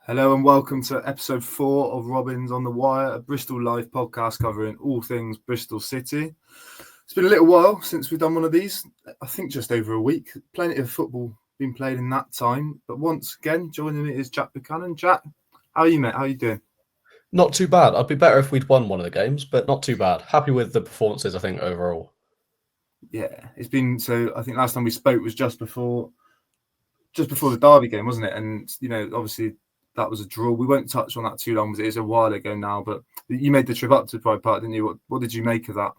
Hello and welcome to episode 4 of Robins on the Wire, a Bristol live podcast covering all things Bristol City. It's been a little while since we've done one of these. I think just over a week. Plenty of football been played in that time. But once again, joining me is Jack Buchanan. Jack, how are you, mate? How are you doing? Not too bad. I'd be better if we'd won one of the games, but not too bad. Happy with the performances, I think, overall. Yeah, it's been so. I think last time we spoke was just before the Derby game, wasn't it? And obviously that was a draw. We won't touch on that too long because it is a while ago now. But you made the trip up to Pride Park, didn't you? What did you make of that?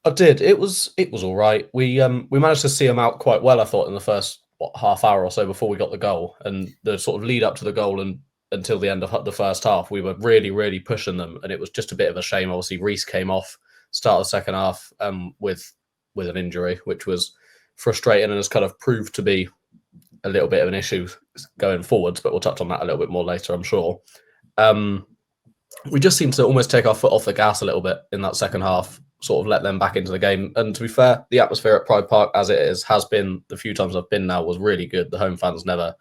I did. It was all right. We managed to see them out quite well, I thought, in the first half hour or so before we got the goal, and the sort of lead up to the goal and until the end of the first half, we were really, really pushing them, and it was just a bit of a shame. Obviously, Reece came off start of the second half with an injury, which was frustrating and has kind of proved to be a little bit of an issue going forwards, but we'll touch on that a little bit more later, I'm sure. We just seemed to almost take our foot off the gas a little bit in that second half, sort of let them back into the game. And to be fair, the atmosphere at Pride Park, as it has been the few times I've been now, was really good. The home fans never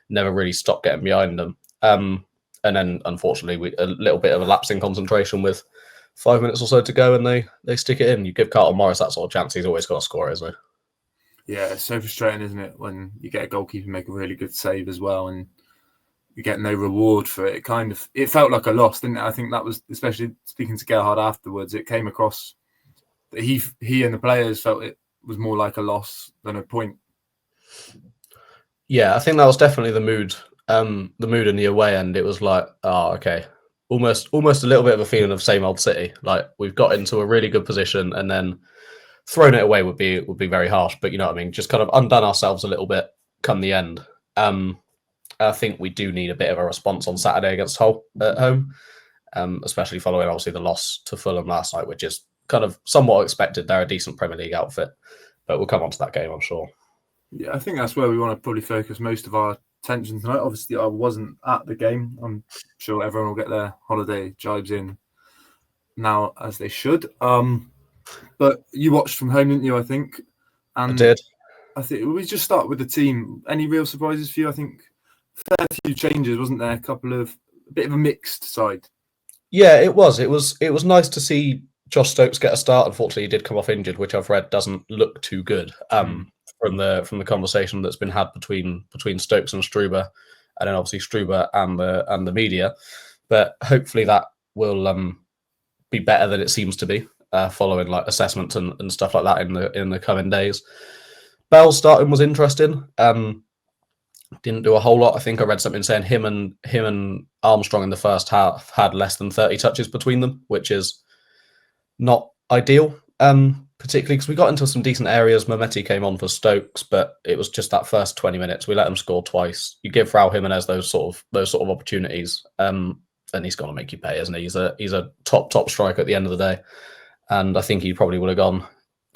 really stopped getting behind them. And then, unfortunately, a little bit of a lapse in concentration with 5 minutes or so to go, and they stick it in. You give Carlton Morris that sort of chance, he's always got to score, isn't he? Yeah, it's so frustrating, isn't it, when you get a goalkeeper make a really good save as well and you get no reward for it. It felt like a loss, didn't it? I think that was, especially speaking to Gerhard afterwards, it came across that he and the players felt it was more like a loss than a point. Yeah, I think that was definitely the mood. The mood in the away end. It was like, oh, okay, almost a little bit of a feeling of same old City. Like we've got into a really good position, and then throwing it away would be very harsh. But you know what I mean. Just kind of undone ourselves a little bit come the end. I think we do need a bit of a response on Saturday against Hull at home, especially following obviously the loss to Fulham last night, which is kind of somewhat expected. They're a decent Premier League outfit, but we'll come on to that game, I'm sure. Yeah, I think that's where we want to probably focus most of our attention tonight. Obviously, I wasn't at the game. I'm sure everyone will get their holiday jibes in now as they should. But you watched from home, didn't you? I think. And I did. I think we just start with the team. Any real surprises for you? I think fair few changes, wasn't there? A bit of a mixed side. Yeah, it was. It was nice to see Josh Stokes get a start. Unfortunately, he did come off injured, which I've read doesn't look too good. From the conversation that's been had between Stokes and Struber, and then obviously Struber and the media. But hopefully that will be better than it seems to be following like assessments and stuff like that in the coming days. Bell starting was interesting. Didn't do a whole lot. I think I read something saying him and Armstrong in the first half had less than 30 touches between them, which is not ideal. Particularly because we got into some decent areas. Mehmeti came on for Stokes, but it was just that first 20 minutes. We let him score twice. You give Raul Jimenez those sort of opportunities, and he's going to make you pay, isn't he? He's a top striker at the end of the day, and I think he probably would have gone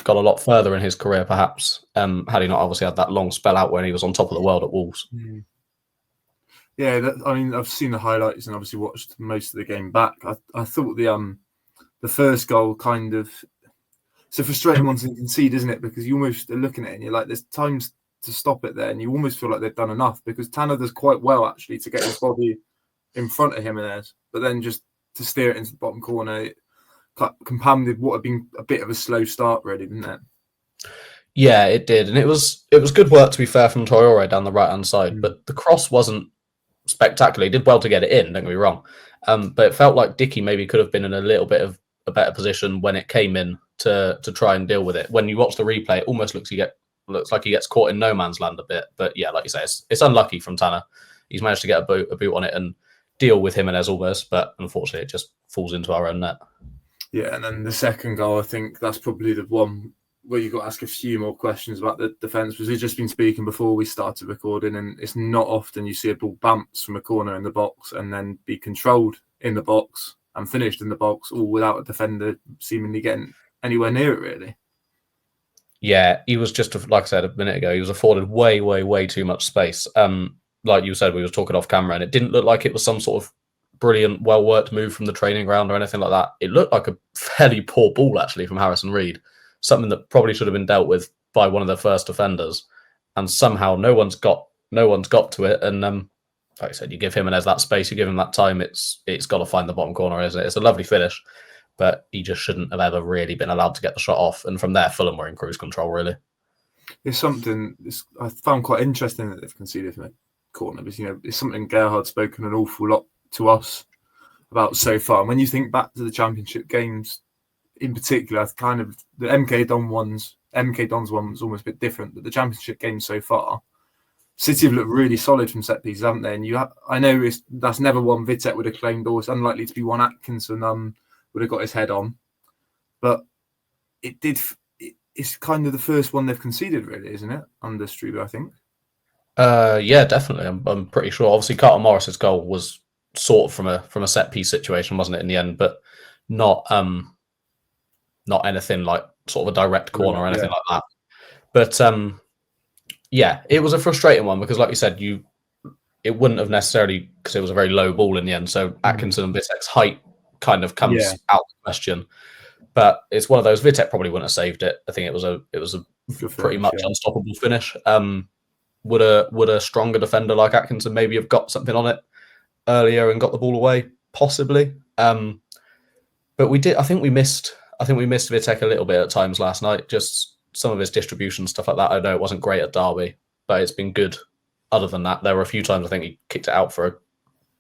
a lot further in his career, perhaps, had he not obviously had that long spell out when he was on top of the world at Wolves. Yeah, I've seen the highlights and obviously watched most of the game back. I thought the first goal kind of, it's a frustrating one to concede, isn't it? Because you almost are looking at it and you're like, there's times to stop it there, and you almost feel like they've done enough because Tanner does quite well actually to get his body in front of Jimenez, but then just to steer it into the bottom corner, it compounded what had been a bit of a slow start, really, didn't it? Yeah, it did, and it was good work, to be fair, from Traore down the right hand side. But the cross wasn't spectacular. He did well to get it in. Don't get me wrong, but it felt like Dickey maybe could have been in a little bit of a better position when it came in to try and deal with it. When you watch the replay, it almost looks like he gets caught in no man's land a bit. But yeah, like you say, it's unlucky from Tanner. He's managed to get a boot on it and deal with Jimenez almost, but unfortunately, it just falls into our own net. Yeah, and then the second goal, I think that's probably the one where you've got to ask a few more questions about the defence, because we've just been speaking before we started recording, and it's not often you see a ball bounce from a corner in the box and then be controlled in the box and finished in the box, all without a defender seemingly getting anywhere near it, really. Yeah, he was just, like I said a minute ago, he was afforded way, way, way too much space. Like you said, we were talking off camera, and it didn't look like it was some sort of brilliant, well-worked move from the training ground or anything like that. It looked like a fairly poor ball, actually, from Harrison Reed. Something that probably should have been dealt with by one of the first defenders. And somehow no one's got to it. And like I said, you give Jimenez that space, you give him that time, it's got to find the bottom corner, isn't it? It's a lovely finish, but he just shouldn't have ever really been allowed to get the shot off. And from there, Fulham were in cruise control, really. It's something I found quite interesting that they've conceded from a corner, because it's something Gerhard's spoken an awful lot to us about so far. And when you think back to the Championship games, in particular, kind of the MK Dons one was almost a bit different, but the Championship games so far, City have looked really solid from set pieces, haven't they? And I know that's never one Vitek would have claimed, or it's unlikely to be one Atkinson would have got his head on, but it did. It's kind of the first one they've conceded, really, isn't it? Under Struber, I think. Yeah, definitely. I'm pretty sure. Obviously, Carter Morris's goal was sort of from a set piece situation, wasn't it, in the end? But not anything like sort of a direct corner or anything like that. But yeah, it was a frustrating one because, like you said, it wouldn't have necessarily, because it was a very low ball in the end. So Atkinson and Vitek's height kind of comes out of the question. But it's one of those. Vitek probably wouldn't have saved it. I think it was a pretty much unstoppable finish. Would a stronger defender like Atkinson maybe have got something on it earlier and got the ball away? Possibly. But we did. I think we missed Vitek a little bit at times last night. Just some of his distribution, stuff like that. I know it wasn't great at Derby, but it's been good. Other than that, there were a few times I think he kicked it out for a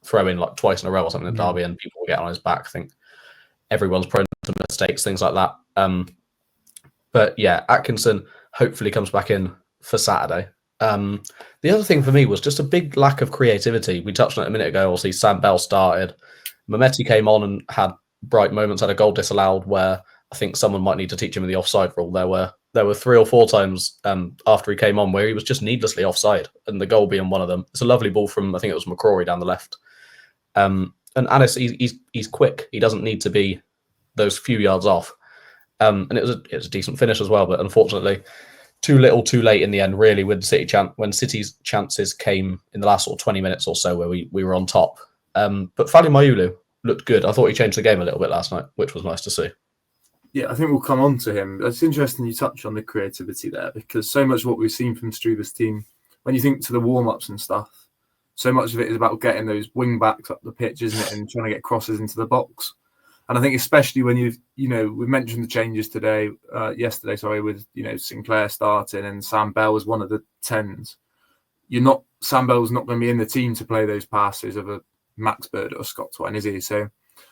throw in like twice in a row or something at Derby, and people will get on his back. I think everyone's prone to mistakes, things like that. But yeah, Atkinson hopefully comes back in for Saturday. The other thing for me was just a big lack of creativity. We touched on it a minute ago. Obviously, Sam Bell started. Mehmeti came on and had bright moments, had a goal disallowed where I think someone might need to teach him the offside rule. There were 3 or 4 times after he came on where he was just needlessly offside, and the goal being one of them. It's a lovely ball from, I think it was McCrory down the left. And Anis, he's quick. He doesn't need to be those few yards off. And it was a decent finish as well, but unfortunately, too little, too late in the end. Really, with when City's chances came in the last sort of 20 minutes or so, where we were on top. But Fali Mayulu looked good. I thought he changed the game a little bit last night, which was nice to see. Yeah, I think we'll come on to him. It's interesting you touch on the creativity there, because so much of what we've seen from Struber's team, when you think to the warm-ups and stuff, so much of it is about getting those wing backs up the pitch, isn't it, and trying to get crosses into the box. And I think especially when we mentioned the changes yesterday, with Sinclair starting and Sam Bell was one of the 10s. Sam Bell's not going to be in the team to play those passes of a Max Bird or Scott Twine, is he? So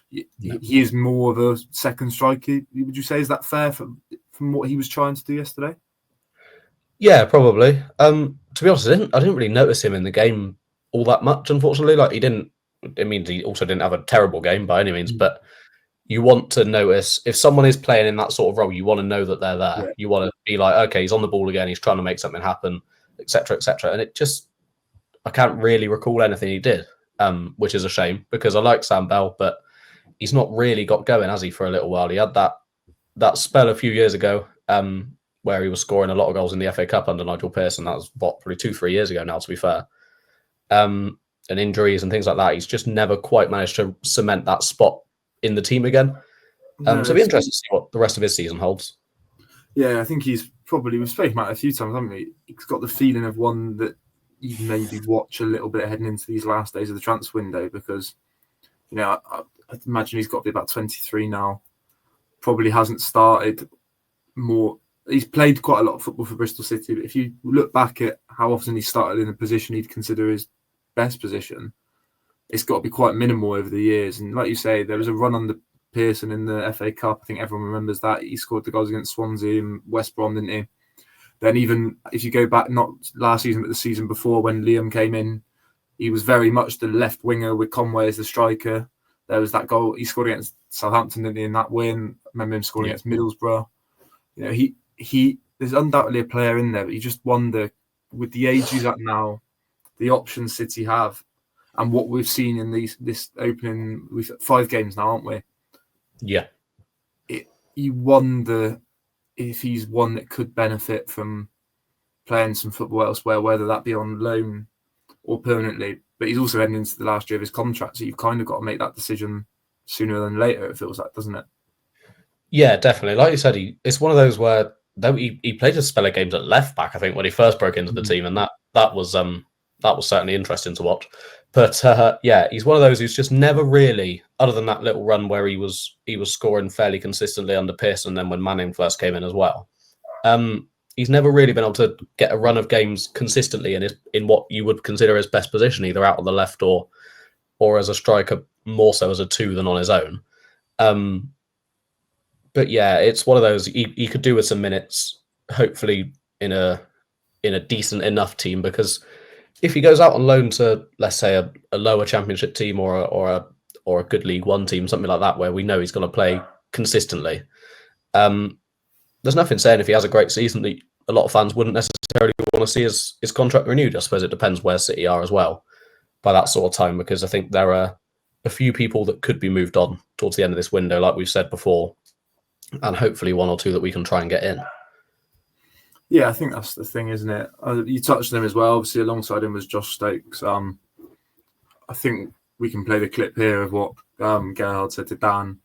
he is more of a second striker. Would you say, is that fair from what he was trying to do yesterday? Yeah, probably. To be honest, I didn't really notice him in the game all that much, unfortunately. Like it means he also didn't have a terrible game by any means, but you want to notice if someone is playing in that sort of role, you want to know that they're there. Yeah. You want to be like, okay, he's on the ball again, he's trying to make something happen, etc., etc. And I can't really recall anything he did, which is a shame because I like Sam Bell, but he's not really got going, has he, for a little while? He had that spell a few years ago where he was scoring a lot of goals in the FA Cup under Nigel Pearson. That was probably 2-3 years ago now, to be fair. And injuries and things like that. He's just never quite managed to cement that spot in the team again. So it'll be interesting to see what the rest of his season holds. Yeah, I think we've spoken about it a few times, haven't we? He's got the feeling of one that you maybe watch a little bit heading into these last days of the transfer window, because, I imagine he's got to be about 23 now. Probably hasn't started more. He's played quite a lot of football for Bristol City, but if you look back at how often he started in a position he'd consider his best position, it's got to be quite minimal over the years. And like you say, there was a run under Pearson in the FA Cup. I think everyone remembers that. He scored the goals against Swansea and West Brom, didn't he? Then even if you go back, not last season, but the season before when Liam came in, he was very much the left winger with Conway as the striker. There was that goal he scored against Southampton, didn't he, in that win? I remember him scoring against Middlesbrough. There's undoubtedly a player in there, but you just wonder, with the age he's at now, the options City have, and what we've seen in this opening, we've 5 games now, aren't we? Yeah. You wonder if he's one that could benefit from playing some football elsewhere, whether that be on loan or permanently. But he's also heading into the last year of his contract, so you've kind of got to make that decision sooner than later, it feels like, doesn't it? Yeah, definitely. Like you said, it's one of those where he played a spell of games at left back, I think, when he first broke into the team, and that was certainly interesting to watch. But yeah, he's one of those who's just never really, other than that little run where he was scoring fairly consistently under Pearson, and then when Manning first came in as well. He's never really been able to get a run of games consistently in what you would consider his best position, either out on the left or as a striker, more so as a 2 than on his own. But yeah, it's one of those he could do with some minutes, hopefully in a decent enough team, because if he goes out on loan to, let's say, a lower championship team or a good League One team, something like that, where we know he's going to play consistently, there's nothing saying if he has a great season that a lot of fans wouldn't necessarily want to see his contract renewed. I suppose it depends where City are as well by that sort of time, because I think there are a few people that could be moved on towards the end of this window, like we've said before, and hopefully 1 or 2 that we can try and get in. Yeah, I think that's the thing, isn't it? You touched on him as well. Obviously, alongside him was Josh Stokes. I think we can play the clip here of what Gerhard said to Dan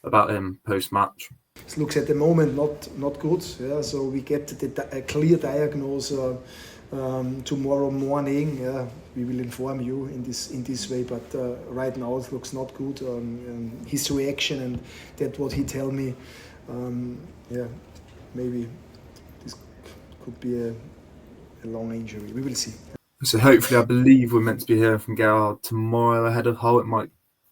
about him post-match. It looks at the moment not good. Yeah, so we get a clear diagnosis tomorrow morning. We will inform you in this way. But right now it looks not good. His reaction and that what he tell me. Maybe this could be a long injury. We will see. So hopefully, I believe we're meant to be hearing from Gerhard tomorrow ahead of Hull.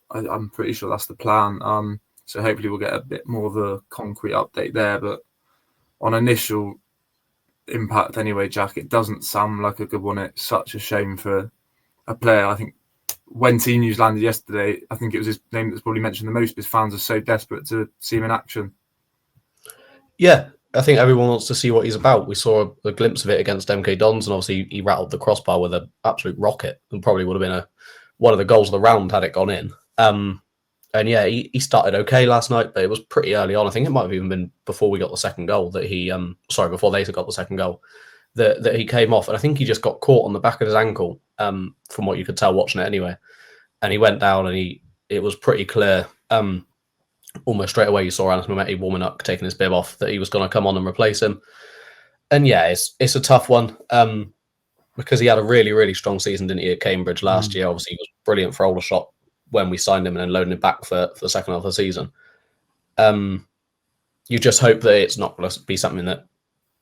I'm pretty sure that's the plan. So hopefully we'll get a bit more of a concrete update there. But on initial impact anyway, Jack, it doesn't sound like a good one. It's such a shame for a player. I think when Team News landed yesterday, I think it was his name that's probably mentioned the most because fans are so desperate to see him in action. Yeah, I think everyone wants to see what he's about. We saw a glimpse of it against MK Dons, and obviously he rattled the crossbar with an absolute rocket and probably would have been one of the goals of the round had it gone in. And yeah, he started okay last night, but it was pretty early on. I think it might have even been before we got the second goal that before they got the second goal, that he came off. And I think he just got caught on the back of his ankle, from what you could tell watching it anyway. And he went down and it was pretty clear, almost straight away you saw Anis Mehmeti warming up, taking his bib off, that he was going to come on and replace him. And yeah, it's a tough one, because he had a really, really strong season, didn't he, at Cambridge last year. Obviously, he was brilliant for Aldershot when we signed him and then loading him back for the second half of the season. You just hope that it's not going to be something that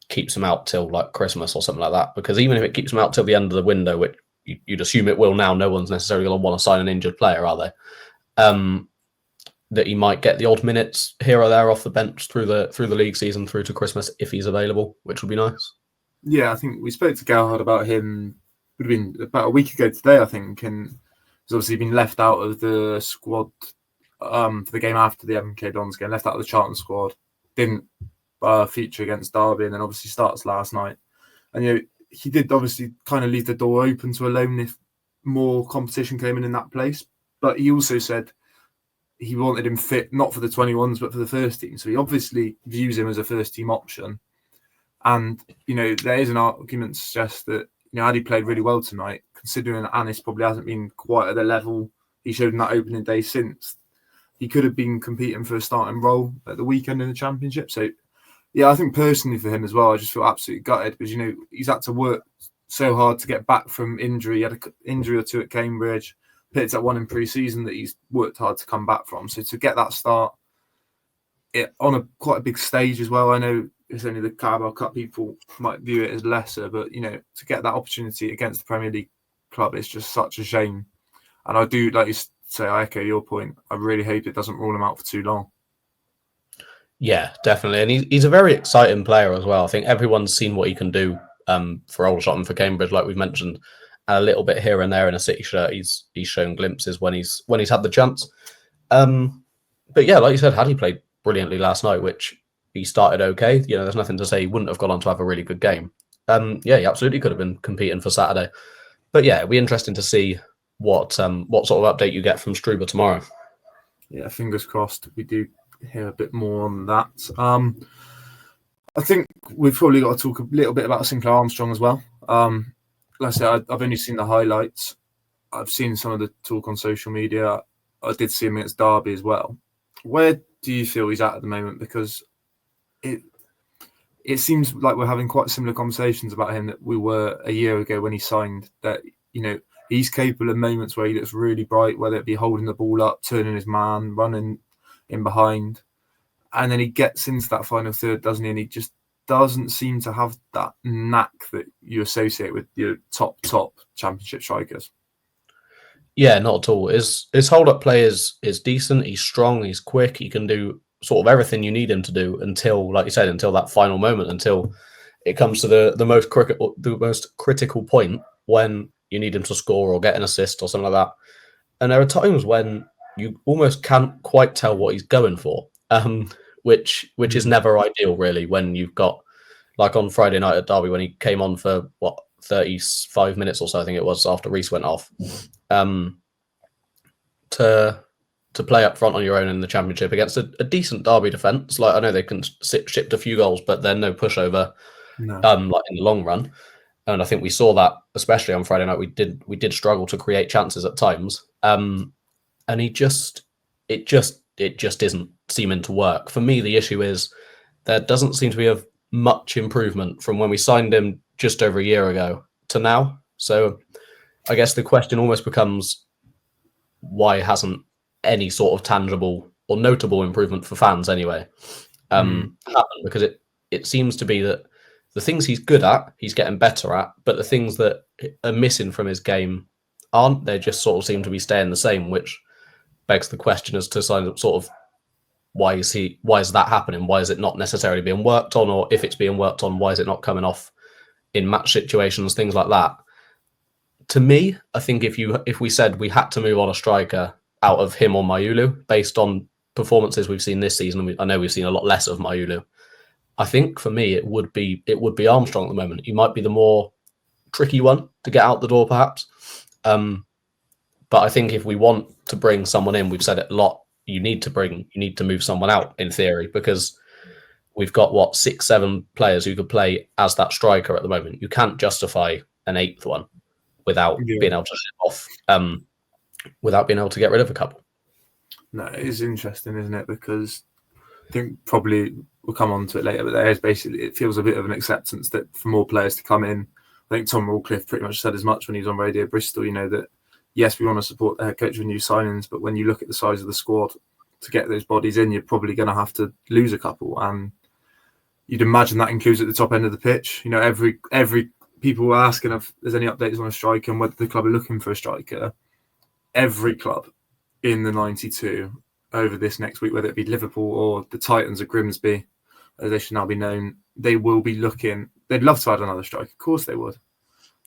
keeps him out till like Christmas or something like that, because even if it keeps him out till the end of the window, which you'd assume it will now, no one's necessarily going to want to sign an injured player, are they? That he might get the odd minutes here or there off the bench through the league season through to Christmas if he's available, which would be nice. Yeah, I think we spoke to Gerhard about him, would have been about a week ago today, I think, and he's obviously been left out of the squad for the game after the MK Dons game, left out of the Charlton squad, didn't feature against Derby, and then obviously starts last night. And he did obviously kind of leave the door open to a loan if more competition came in that place, but he also said he wanted him fit not for the 21s but for the first team. So he obviously views him as a first team option. And there is an argument to suggest that had he played really well tonight, considering that Anis probably hasn't been quite at the level he showed in that opening day since, he could have been competing for a starting role at the weekend in the Championship. So yeah, I think personally for him as well, I just feel absolutely gutted because he's had to work so hard to get back from injury. He had an injury or two at Cambridge, picked up one in pre-season that he's worked hard to come back from. So to get that start on quite a big stage as well, I know it's only the Carabao Cup, people might view it as lesser, but to get that opportunity against the Premier League club, it's just such a shame. And I do, like you say, I echo your point. I really hope it doesn't rule him out for too long. Yeah, definitely. And he's a very exciting player as well. I think everyone's seen what he can do for Aldershot and for Cambridge, like we've mentioned. And a little bit here and there in a City shirt, he's shown glimpses when he's had the chance. But yeah, like you said, had he played brilliantly last night, which he started okay, there's nothing to say he wouldn't have gone on to have a really good game. Yeah, he absolutely could have been competing for Saturday. But yeah, it'll be interesting to see what sort of update you get from Struber tomorrow. Yeah, fingers crossed we do hear a bit more on that. I think we've probably got to talk a little bit about Sinclair Armstrong as well. Like I said, I've only seen the highlights. I've seen some of the talk on social media. I did see him against Derby as well. Where do you feel he's at the moment? Because it seems like we're having quite similar conversations about him that we were a year ago when he signed, that, he's capable of moments where he looks really bright, whether it be holding the ball up, turning his man, running in behind. And then he gets into that final third, doesn't he? And he just doesn't seem to have that knack that you associate with your top championship strikers. Yeah, not at all. His hold-up play is decent. He's strong. He's quick. He can do sort of everything you need him to do until, like you said, until that final moment, until it comes to the most critical point when you need him to score or get an assist or something like that. And there are times when you almost can't quite tell what he's going for, which is never ideal, really, when you've got, like on Friday night at Derby, when he came on for, 35 minutes or so, I think it was, after Reece went off, to play up front on your own in the Championship against a decent Derby defence. Like, I know they can shipped a few goals, but they're no pushover, like in the long run. And I think we saw that, especially on Friday night. We did struggle to create chances at times, and it just isn't seeming to work. For me, the issue is there doesn't seem to be a much improvement from when we signed him just over a year ago to now. So I guess the question almost becomes, why hasn't any sort of tangible or notable improvement for fans anyway happened? Because it seems to be that the things he's good at, he's getting better at, but the things that are missing from his game aren't. They just sort of seem to be staying the same, which begs the question as to sort of why is that happening? Why is it not necessarily being worked on? Or if it's being worked on, why is it not coming off in match situations, things like that? To me, I think if we said we had to move on a striker out of him or Mayulu based on performances we've seen this season, I know we've seen a lot less of Mayulu. I think for me it would be Armstrong at the moment. He might be the more tricky one to get out the door, perhaps. But I think if we want to bring someone in, we've said it a lot, you need to move someone out in theory, because we've got 6-7 players who could play as that striker at the moment. You can't justify an 8th one without being able to ship off, without being able to get rid of a couple. No, it is interesting, isn't it? Because I think probably we'll come on to it later, but there is basically, it feels a bit of an acceptance that for more players to come in. I think Tom Rawcliffe pretty much said as much when he was on Radio Bristol, that yes, we want to support the head coach with new signings, but when you look at the size of the squad to get those bodies in, you're probably going to have to lose a couple. And you'd imagine that includes at the top end of the pitch. Every people were asking if there's any updates on a striker and whether the club are looking for a striker. Every club in the 92 over this next week, whether it be Liverpool or the Titans of Grimsby, as they should now be known, they will be looking. They'd love to add another striker. Of course they would.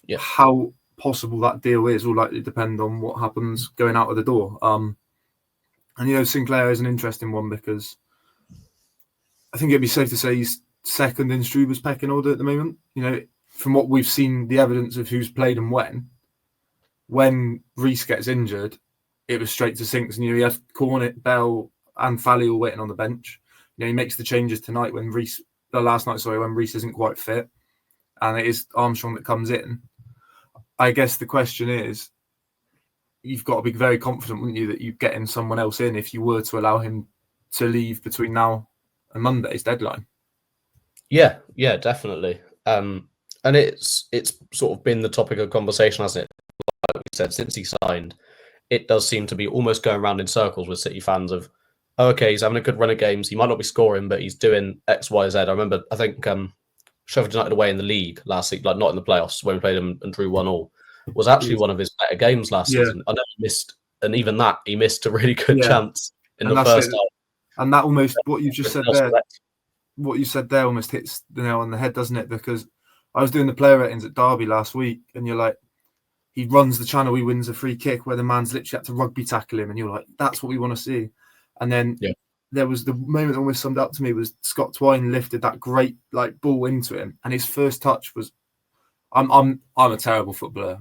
Yeah. How possible that deal is will likely depend on what happens going out of the door. And Sinclair is an interesting one because I think it'd be safe to say he's second in Struber's pecking order at the moment. From what we've seen, the evidence of who's played and when Reece gets injured, it was straight to sinks. And he had Cornet, Bell, and Fally all waiting on the bench. He makes the changes tonight when Reece isn't quite fit, and it is Armstrong that comes in. I guess the question is, you've got to be very confident, wouldn't you, that you're getting someone else in if you were to allow him to leave between now and Monday's deadline. Yeah, definitely. And it's sort of been the topic of conversation, hasn't it? Like we said, since he signed, it does seem to be almost going around in circles with City fans of, he's having a good run of games. He might not be scoring, but he's doing X, Y, Z. I think Sheffield United away in the league last season, like not in the playoffs, when we played him and drew 1-1, was actually one of his better games last season. I know he missed, and even that, he missed a really good chance in the first half. And that almost, what you just said there, what you said there almost hits the nail on the head, doesn't it? Because I was doing the player ratings at Derby last week, and you're like, he runs the channel, he wins a free kick where the man's literally had to rugby tackle him, and you're like, that's what we want to see. And then there was the moment that almost summed up to me was Scott Twine lifted that great ball into him, and his first touch was, I'm a terrible footballer.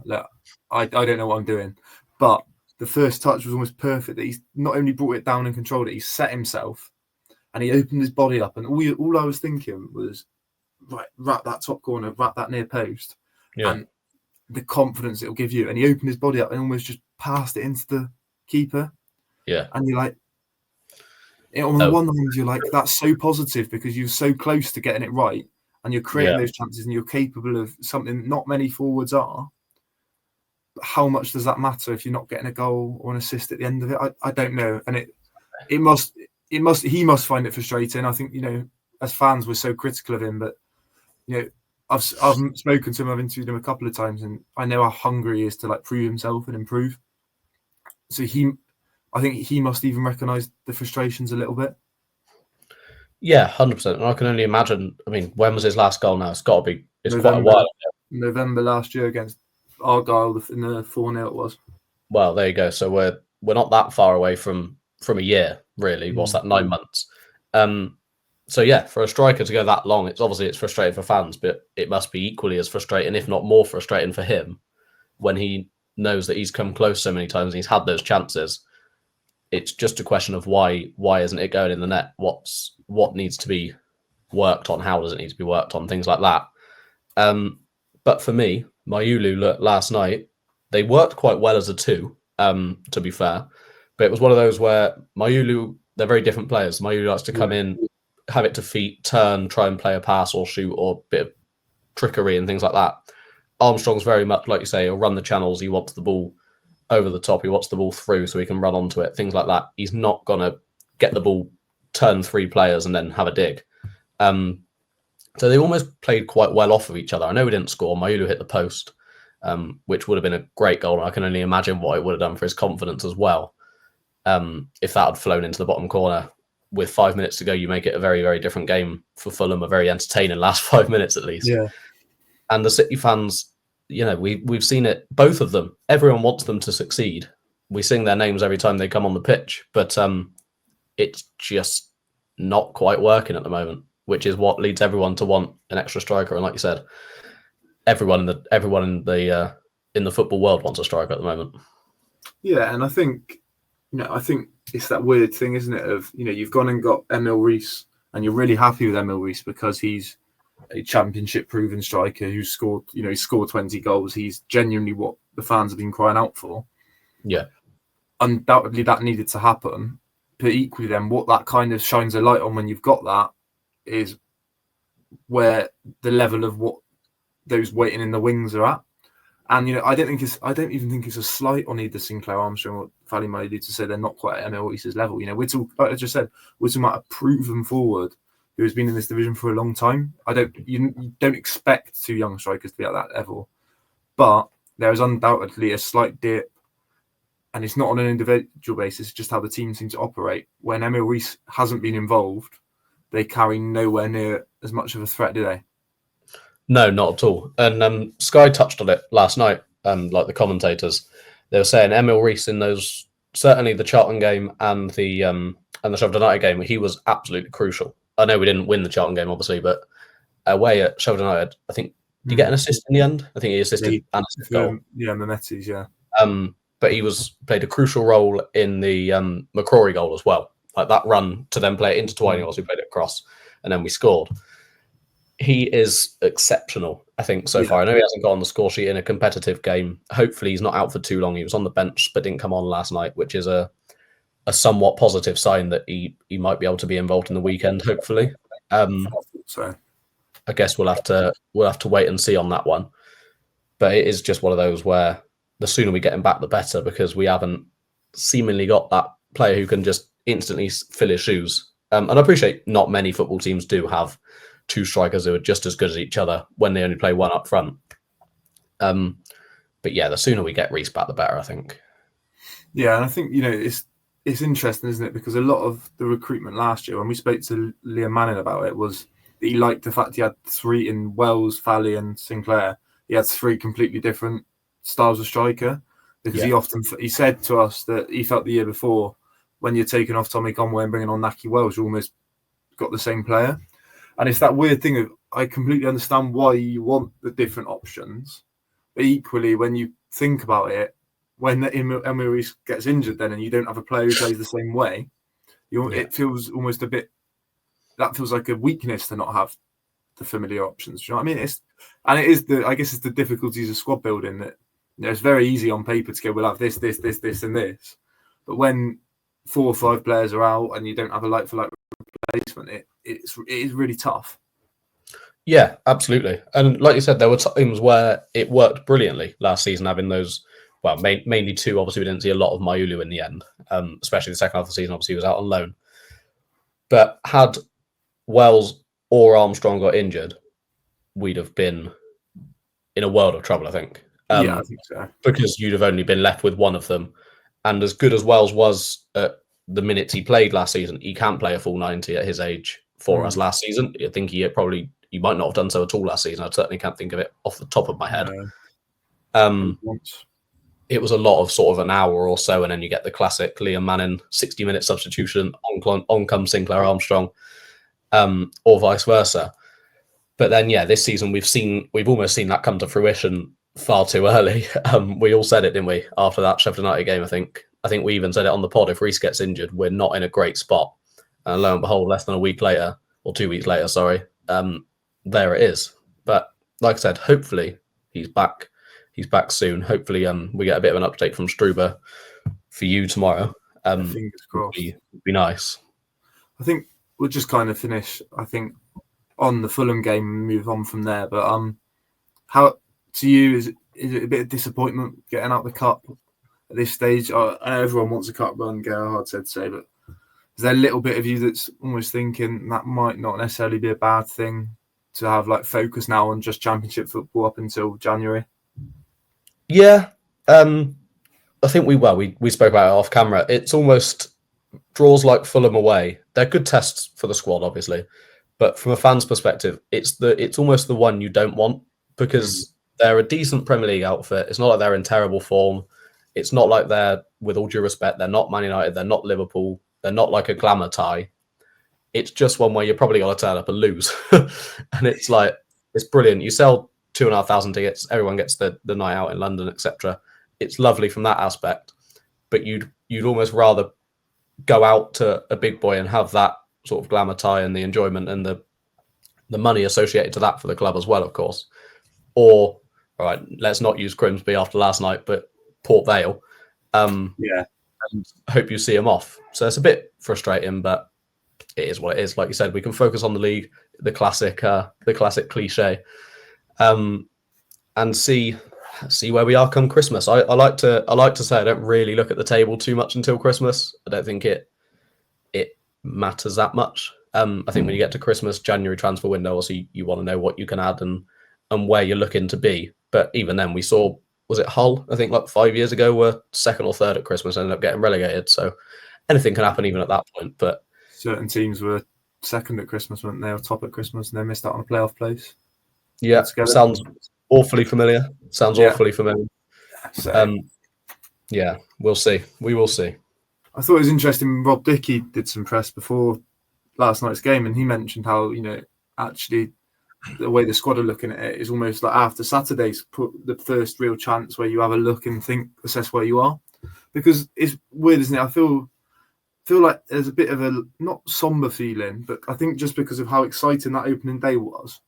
I don't know what I'm doing, but the first touch was almost perfect. That he's not only brought it down and controlled it, he set himself, and he opened his body up. And all I was thinking was, right, wrap that top corner, wrap that near post, and the confidence it'll give you. And he opened his body up and almost just passed it into the keeper. Yeah, and you're like, on the one hand, you're like, that's so positive because you're so close to getting it right, and you're creating those chances, and you're capable of something not many forwards are. how much does that matter if you're not getting a goal or an assist at the end of it? I don't know, and he must find it frustrating. I think, as fans, we're so critical of him, but I've spoken to him, I've interviewed him a couple of times, and I know how hungry he is to like prove himself and improve. So I think he must even recognise the frustrations a little bit. Yeah, 100%. And I can only imagine. I mean, when was his last goal? Now it's got to be. It's November, quite a while. November last year against Argyle in the 4-0 it was. Well, there you go. So we're not that far away from a year, really. What's that? 9 months. So yeah, for a striker to go that long, it's frustrating for fans, but it must be equally as frustrating, if not more frustrating, for him when he knows that he's come close so many times and he's had those chances. It's just a question of why isn't it going in the net? What needs to be worked on? How does it need to be worked on? Things like that. But for me, Mayulu last night, they worked quite well as a two, to be fair. But it was one of those where Mayulu, they're very different players. Mayulu likes to come in, have it to feet, turn, try and play a pass or shoot or a bit of trickery and things like that. Armstrong's very much, like you say, he'll run the channels. He wants the ball over the top. He wants the ball through so he can run onto it, things like that. He's not going to get the ball, turn 3 players and then have a dig. So they almost played quite well off of each other. I know we didn't score. Mayulu hit the post, which would have been a great goal. And I can only imagine what it would have done for his confidence as well. If that had flown into the bottom corner with 5 minutes to go, you make it a very, very different game for Fulham, a very entertaining last 5 minutes at least. Yeah. And the City fans, we've seen it, both of them. Everyone wants them to succeed. We sing their names every time they come on the pitch, but it's just not quite working at the moment, which is what leads everyone to want an extra striker. And like you said, everyone in the football world wants a striker at the moment. Yeah, and I think it's that weird thing, isn't it? Of you've gone and got Emil Rees, and you're really happy with Emil Rees because he's a championship-proven striker who scored 20 goals. He's genuinely what the fans have been crying out for. Yeah, undoubtedly that needed to happen. But equally, then what that kind of shines a light on when you've got that is where the level of what those waiting in the wings are at. And I don't even think it's a slight on either Sinclair Armstrong or Fally Mayulu to say they're not quite at Emil Rees's level. We're talking, like I just said, we're talking about a proven forward who has been in this division for a long time. You don't expect 2 young strikers to be at that level, but there is undoubtedly a slight dip, and it's not on an individual basis. It's just how the team seems to operate. When Emil Rees hasn't been involved, they carry nowhere near as much of a threat, do they? No, not at all. And Sky touched on it last night. Like the commentators, they were saying Emil Rees in those, certainly the Charlton game and the Sheffield United game, he was absolutely crucial. I know we didn't win the Charlton game, obviously, but away at Sheffield United, I think, did he get an assist in the end? I think he assisted and assisted goal. Yeah, Mehmeti's, yeah. But he played a crucial role in the McCrory goal as well. Like that run to then play it intertwining, also played it across, and then we scored. He is exceptional, I think, so far. I know he hasn't got on the score sheet in a competitive game. Hopefully he's not out for too long. He was on the bench but didn't come on last night, which is a somewhat positive sign that he might be able to be involved in the weekend, hopefully. So I guess we'll have to wait and see on that one. But it is just one of those where the sooner we get him back, the better, because we haven't seemingly got that player who can just instantly fill his shoes. And I appreciate not many football teams do have 2 strikers who are just as good as each other when they only play one up front. But yeah, the sooner we get Rees back, the better, I think. Yeah, and I think, it's interesting, isn't it? Because a lot of the recruitment last year, when we spoke to Liam Manning about it, was that he liked the fact he had 3 in Wells, Fally and Sinclair. He had 3 completely different styles of striker, because he said to us that he felt the year before, when you're taking off Tommy Conway and bringing on Naki Wells, you almost got the same player. And it's that weird thing of, I completely understand why you want the different options, but equally, when you think about it, when Emil Rees gets injured then and you don't have a player who plays the same way, it feels almost that feels like a weakness to not have the familiar options. Do you know what I mean? I guess it's the difficulties of squad building that it's very easy on paper to go, we'll have this, and this. But when 4 or 5 players are out and you don't have a like-for-like replacement, it is really tough. Yeah, absolutely. And like you said, there were times where it worked brilliantly last season, having those well, mainly two. Obviously, we didn't see a lot of Mayulu in the end, especially the second half of the season. Obviously, he was out on loan. But had Wells or Armstrong got injured, we'd have been in a world of trouble, I think. Yeah, I think so. Because you'd have only been left with one of them. And as good as Wells was at the minutes he played last season, he can't play a full 90 at his age for us last season. I think he might not have done so at all last season. I certainly can't think of it off the top of my head. It was a lot of sort of an hour or so, and then you get the classic Liam Manning 60-minute substitution, on comes Sinclair Armstrong, or vice versa. But then, yeah, this season we've almost seen that come to fruition far too early. We all said it, didn't we, after that Sheffield United game? I think we even said it on the pod. If Reece gets injured, we're not in a great spot. And lo and behold, less than a week later, or 2 weeks later, sorry, there it is. But like I said, hopefully he's back. He's back soon. Hopefully, we get a bit of an update from Struber for you tomorrow. Fingers crossed. Would be nice. I think we'll just kind of finish, I think, on the Fulham game and move on from there. But how to you is it a bit of disappointment getting out the cup at this stage? I know everyone wants a cup run, Gerhard said so, but is there a little bit of you that's almost thinking that might not necessarily be a bad thing to have like focus now on just Championship football up until January? Yeah, I think we spoke about it off camera. It's almost draws like Fulham away. They're good tests for the squad, obviously, but from a fan's perspective, it's almost the one you don't want, because they're a decent Premier League outfit. It's not like they're in terrible form. It's not like they're, with all due respect, they're not Man United. They're not Liverpool. They're not like a glamour tie. It's just one where you're probably going to turn up and lose, and it's like it's brilliant. You sell 2,500 tickets, everyone gets the night out in London, etc. It's lovely from that aspect, but you'd almost rather go out to a big boy and have that sort of glamour tie and the enjoyment and the money associated to that for the club as well, of course. Or, all right, let's not use Grimsby after last night, but Port Vale. And hope you see them off. So it's a bit frustrating, but it is what it is. Like you said, we can focus on the league, the classic cliche. And see where we are come Christmas. I like to say I don't really look at the table too much until Christmas. I don't think it matters that much. I think when you get to Christmas, January transfer window, also you want to know what you can add and where you're looking to be. But even then, we saw, was it Hull? I think like 5 years ago, were second or third at Christmas, ended up getting relegated. So anything can happen even at that point. But certain teams were second at Christmas, weren't they, or top at Christmas, and they missed out on a playoff place. Yeah, sounds awfully familiar. Awfully familiar. So, yeah, we'll see. We will see. I thought it was interesting. Rob Dickey did some press before last night's game, and he mentioned how, actually the way the squad are looking at it is almost like after Saturday's put the first real chance where you have a look and assess where you are. Because it's weird, isn't it? I feel like there's a bit of a not somber feeling, but I think just because of how exciting that opening day was.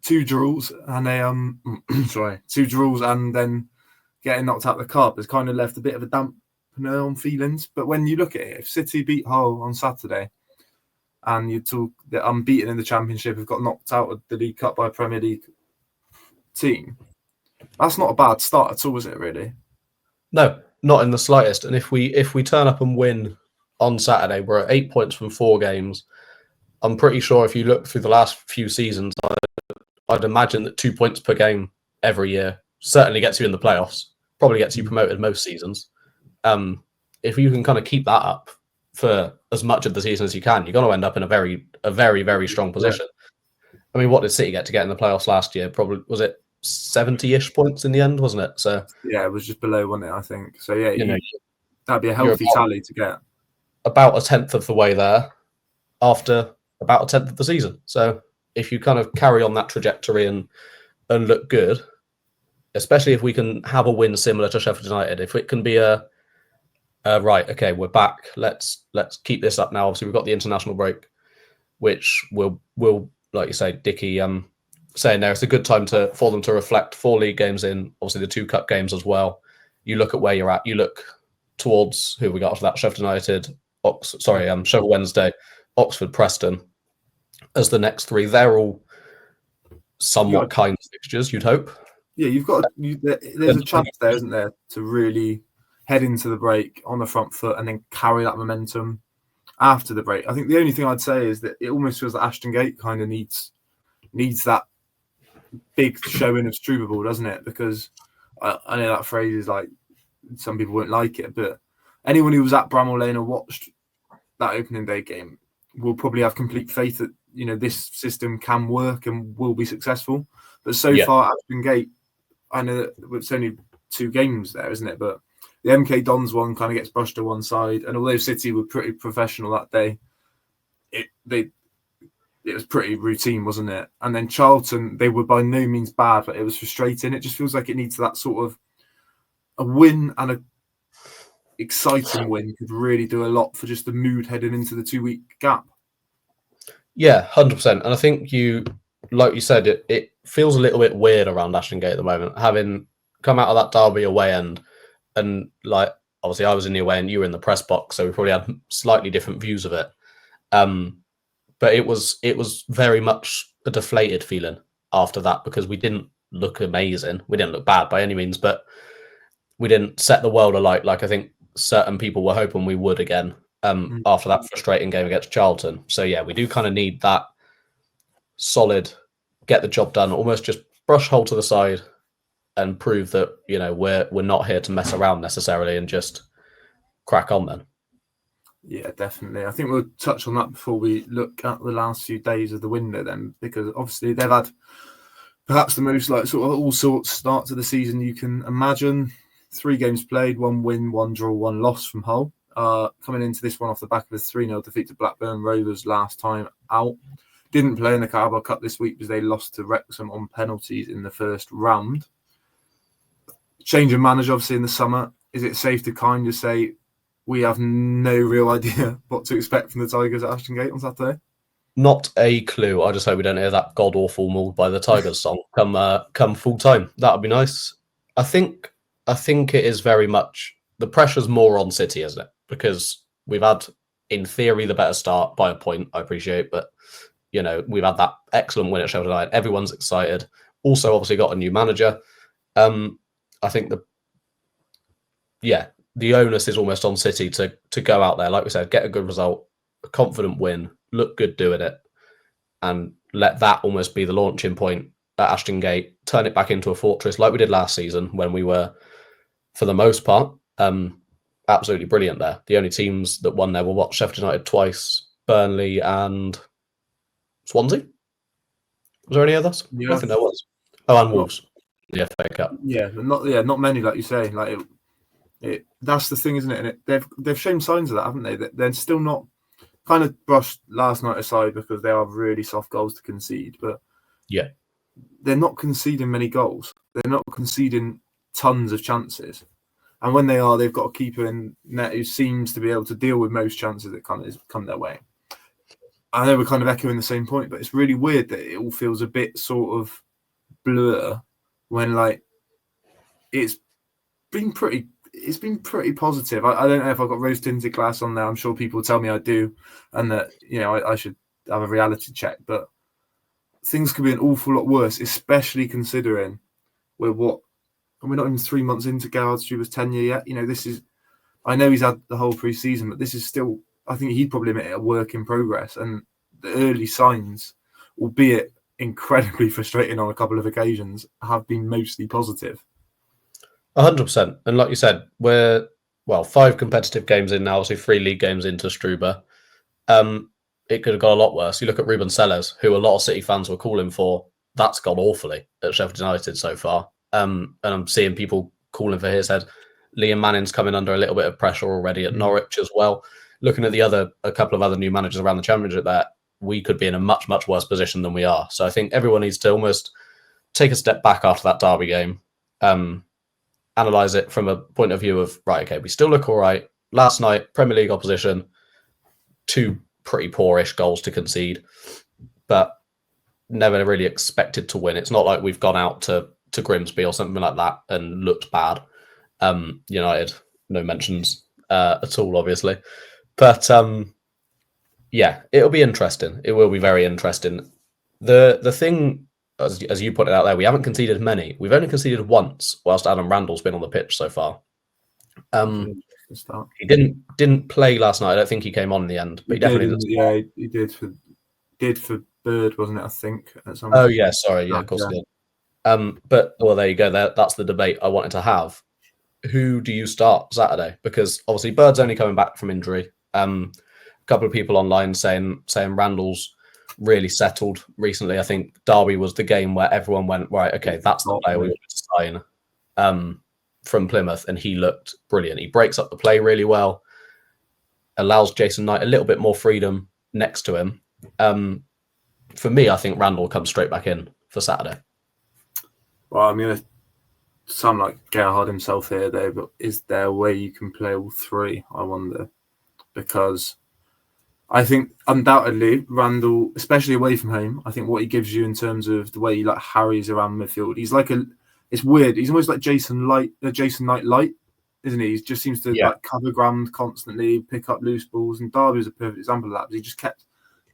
Two draws and two draws and then getting knocked out the cup has kind of left a bit of a dampener on feelings. But when you look at it, if City beat Hull on Saturday and you talk that unbeaten in the Championship have got knocked out of the League Cup by a Premier League team, that's not a bad start at all, is it? Really? No, not in the slightest. And if we turn up and win on Saturday, we're at 8 points from 4 games. I'm pretty sure if you look through the last few seasons, I'd imagine that 2 points per game every year certainly gets you in the playoffs, probably gets you promoted most seasons. If you can kind of keep that up for as much of the season as you can, you're going to end up in a very, very strong position. Yeah. I mean, what did City get to get in the playoffs last year? Probably, was it 70-ish points in the end, wasn't it? So yeah, it was just below, wasn't it, I think. So yeah, that'd be a healthy tally to get. About a tenth of the way there after about a tenth of the season. So if you kind of carry on that trajectory and look good, especially if we can have a win similar to Sheffield United, if it can be right, okay, we're back. Let's keep this up now. Obviously, we've got the international break, which will like you say, Dickey saying there, it's a good time for them to reflect. 4 league games in, obviously the 2 cup games as well. You look at where you're at. You look towards who we got after that: Sheffield United, Sheffield Wednesday, Oxford, Preston as the next 3. They're all somewhat kind fixtures, you'd hope. you've got there's a chance there, isn't there, to really head into the break on the front foot and then carry that momentum after the break. I think the only thing I'd say is that it almost feels that Ashton Gate kind of needs that big showing of Struberball, doesn't it? Because I know that phrase is like, some people won't like it, but anyone who was at Bramall Lane or watched that opening day game will probably have complete faith that, you know, this system can work and will be successful. But so far, Ashton Gate, I know that it's only 2 games there, isn't it? But the MK Dons one kind of gets brushed to one side, and although City were pretty professional that day, it was pretty routine, wasn't it? And then Charlton, they were by no means bad, but it was frustrating. It just feels like it needs that sort of a win, and a exciting win could really do a lot for just the mood heading into the 2-week gap. Yeah, 100%. And I think like you said, it feels a little bit weird around Ashton Gate at the moment, having come out of that derby away end, and like obviously I was in the away end, you were in the press box, so we probably had slightly different views of it. But it was very much a deflated feeling after that, because we didn't look amazing. We didn't look bad by any means, but we didn't set the world alight like I think certain people were hoping we would again after that frustrating game against Charlton. So yeah, we do kind of need that solid, get the job done, almost just brush Hull to the side and prove that, you know, we're not here to mess around necessarily, and just crack on then. Yeah, definitely. I think we'll touch on that before we look at the last few days of the window then, because obviously they've had perhaps the most like sort of all sorts start to the season you can imagine. 3 games played, 1 win, 1 draw, 1 loss from Hull. Coming into this one off the back of a 3-0 defeat to Blackburn Rovers last time out. Didn't play in the Carabao Cup this week because they lost to Wrexham on penalties in the first round. Change of manager, obviously, in the summer. Is it safe to kind of say we have no real idea what to expect from the Tigers at Ashton Gate on Saturday? Not a clue. I just hope we don't hear that god-awful Mauled by the Tigers song come full time. That would be nice. I think it is very much, the pressure's more on City, isn't it? Because we've had, in theory, the better start by a point, I appreciate, but, you know, we've had that excellent win at Sheffield United. Everyone's excited. Also, obviously, got a new manager. I think the onus is almost on City to go out there, like we said, get a good result, a confident win, look good doing it, and let that almost be the launching point at Ashton Gate, turn it back into a fortress like we did last season when we were, for the most part, absolutely brilliant there. The only teams that won there were Sheffield United twice, Burnley and Swansea. Was there any others? Yeah. I think there was. Oh, and Wolves. The FA Cup. Yeah, not many, like you say. Like that's the thing, isn't it? And they've shown signs of that, haven't they? They're still not, kind of brushed last night aside because they are really soft goals to concede, but yeah, they're not conceding many goals. They're not conceding tons of chances. And when they are, they've got a keeper in net who seems to be able to deal with most chances that come their way. I know we're kind of echoing the same point, but it's really weird that it all feels a bit sort of blur when, like, it's been pretty positive. I don't know if I've got rose-tinted glass on there. I'm sure people tell me I do, and that, you know, I should have a reality check. But things could be an awful lot worse, especially considering we're not even 3 months into Gerhard Struber's tenure yet. You know, I know he's had the whole pre-season, but this is still, I think he'd probably admit it, a work in progress. And the early signs, albeit incredibly frustrating on a couple of occasions, have been mostly positive. 100%. And like you said, we're 5 competitive games in now, so 3 league games into Struber. It could have got a lot worse. You look at Ruben Sellers, who a lot of City fans were calling for. That's gone awfully at Sheffield United so far. And I'm seeing people calling for his head. Liam Manning's coming under a little bit of pressure already at Norwich as well. Looking at a couple of other new managers around the Championship there, we could be in a much, much worse position than we are. So I think everyone needs to almost take a step back after that derby game, analyse it from a point of view of, right, okay, we still look all right. Last night, Premier League opposition, 2 pretty poorish goals to concede, but never really expected to win. It's not like we've gone out to Grimsby or something like that and looked bad. United, no mentions at all, obviously. But yeah, it'll be interesting. It will be very interesting. The thing as you put it out there, we haven't conceded many. We've only conceded once whilst Adam Randall's been on the pitch so far. He didn't play last night. I don't think he came on in the end, but he definitely he did for Bird, wasn't it? I think. At some oh point. yeah, sorry, yeah, of course he did. But well, there you go. That's the debate I wanted to have. Who do you start Saturday? Because obviously Bird's only coming back from injury. A couple of people online saying Randall's really settled recently. I think Derby was the game where everyone went, right, okay, that's the player we want to sign from Plymouth, and he looked brilliant. He breaks up the play really well, allows Jason Knight a little bit more freedom next to him. For me, I think Randall comes straight back in for Saturday. Well, I'm going to sound like Gerhard himself here, though, but is there a way you can play all three? I wonder. Because I think undoubtedly Randall, especially away from home, I think what he gives you in terms of the way he like harries around midfield, he's like it's weird. He's almost like Jason Knight light, isn't he? He just seems to like cover ground constantly, pick up loose balls, and Derby was a perfect example of that. Because he just kept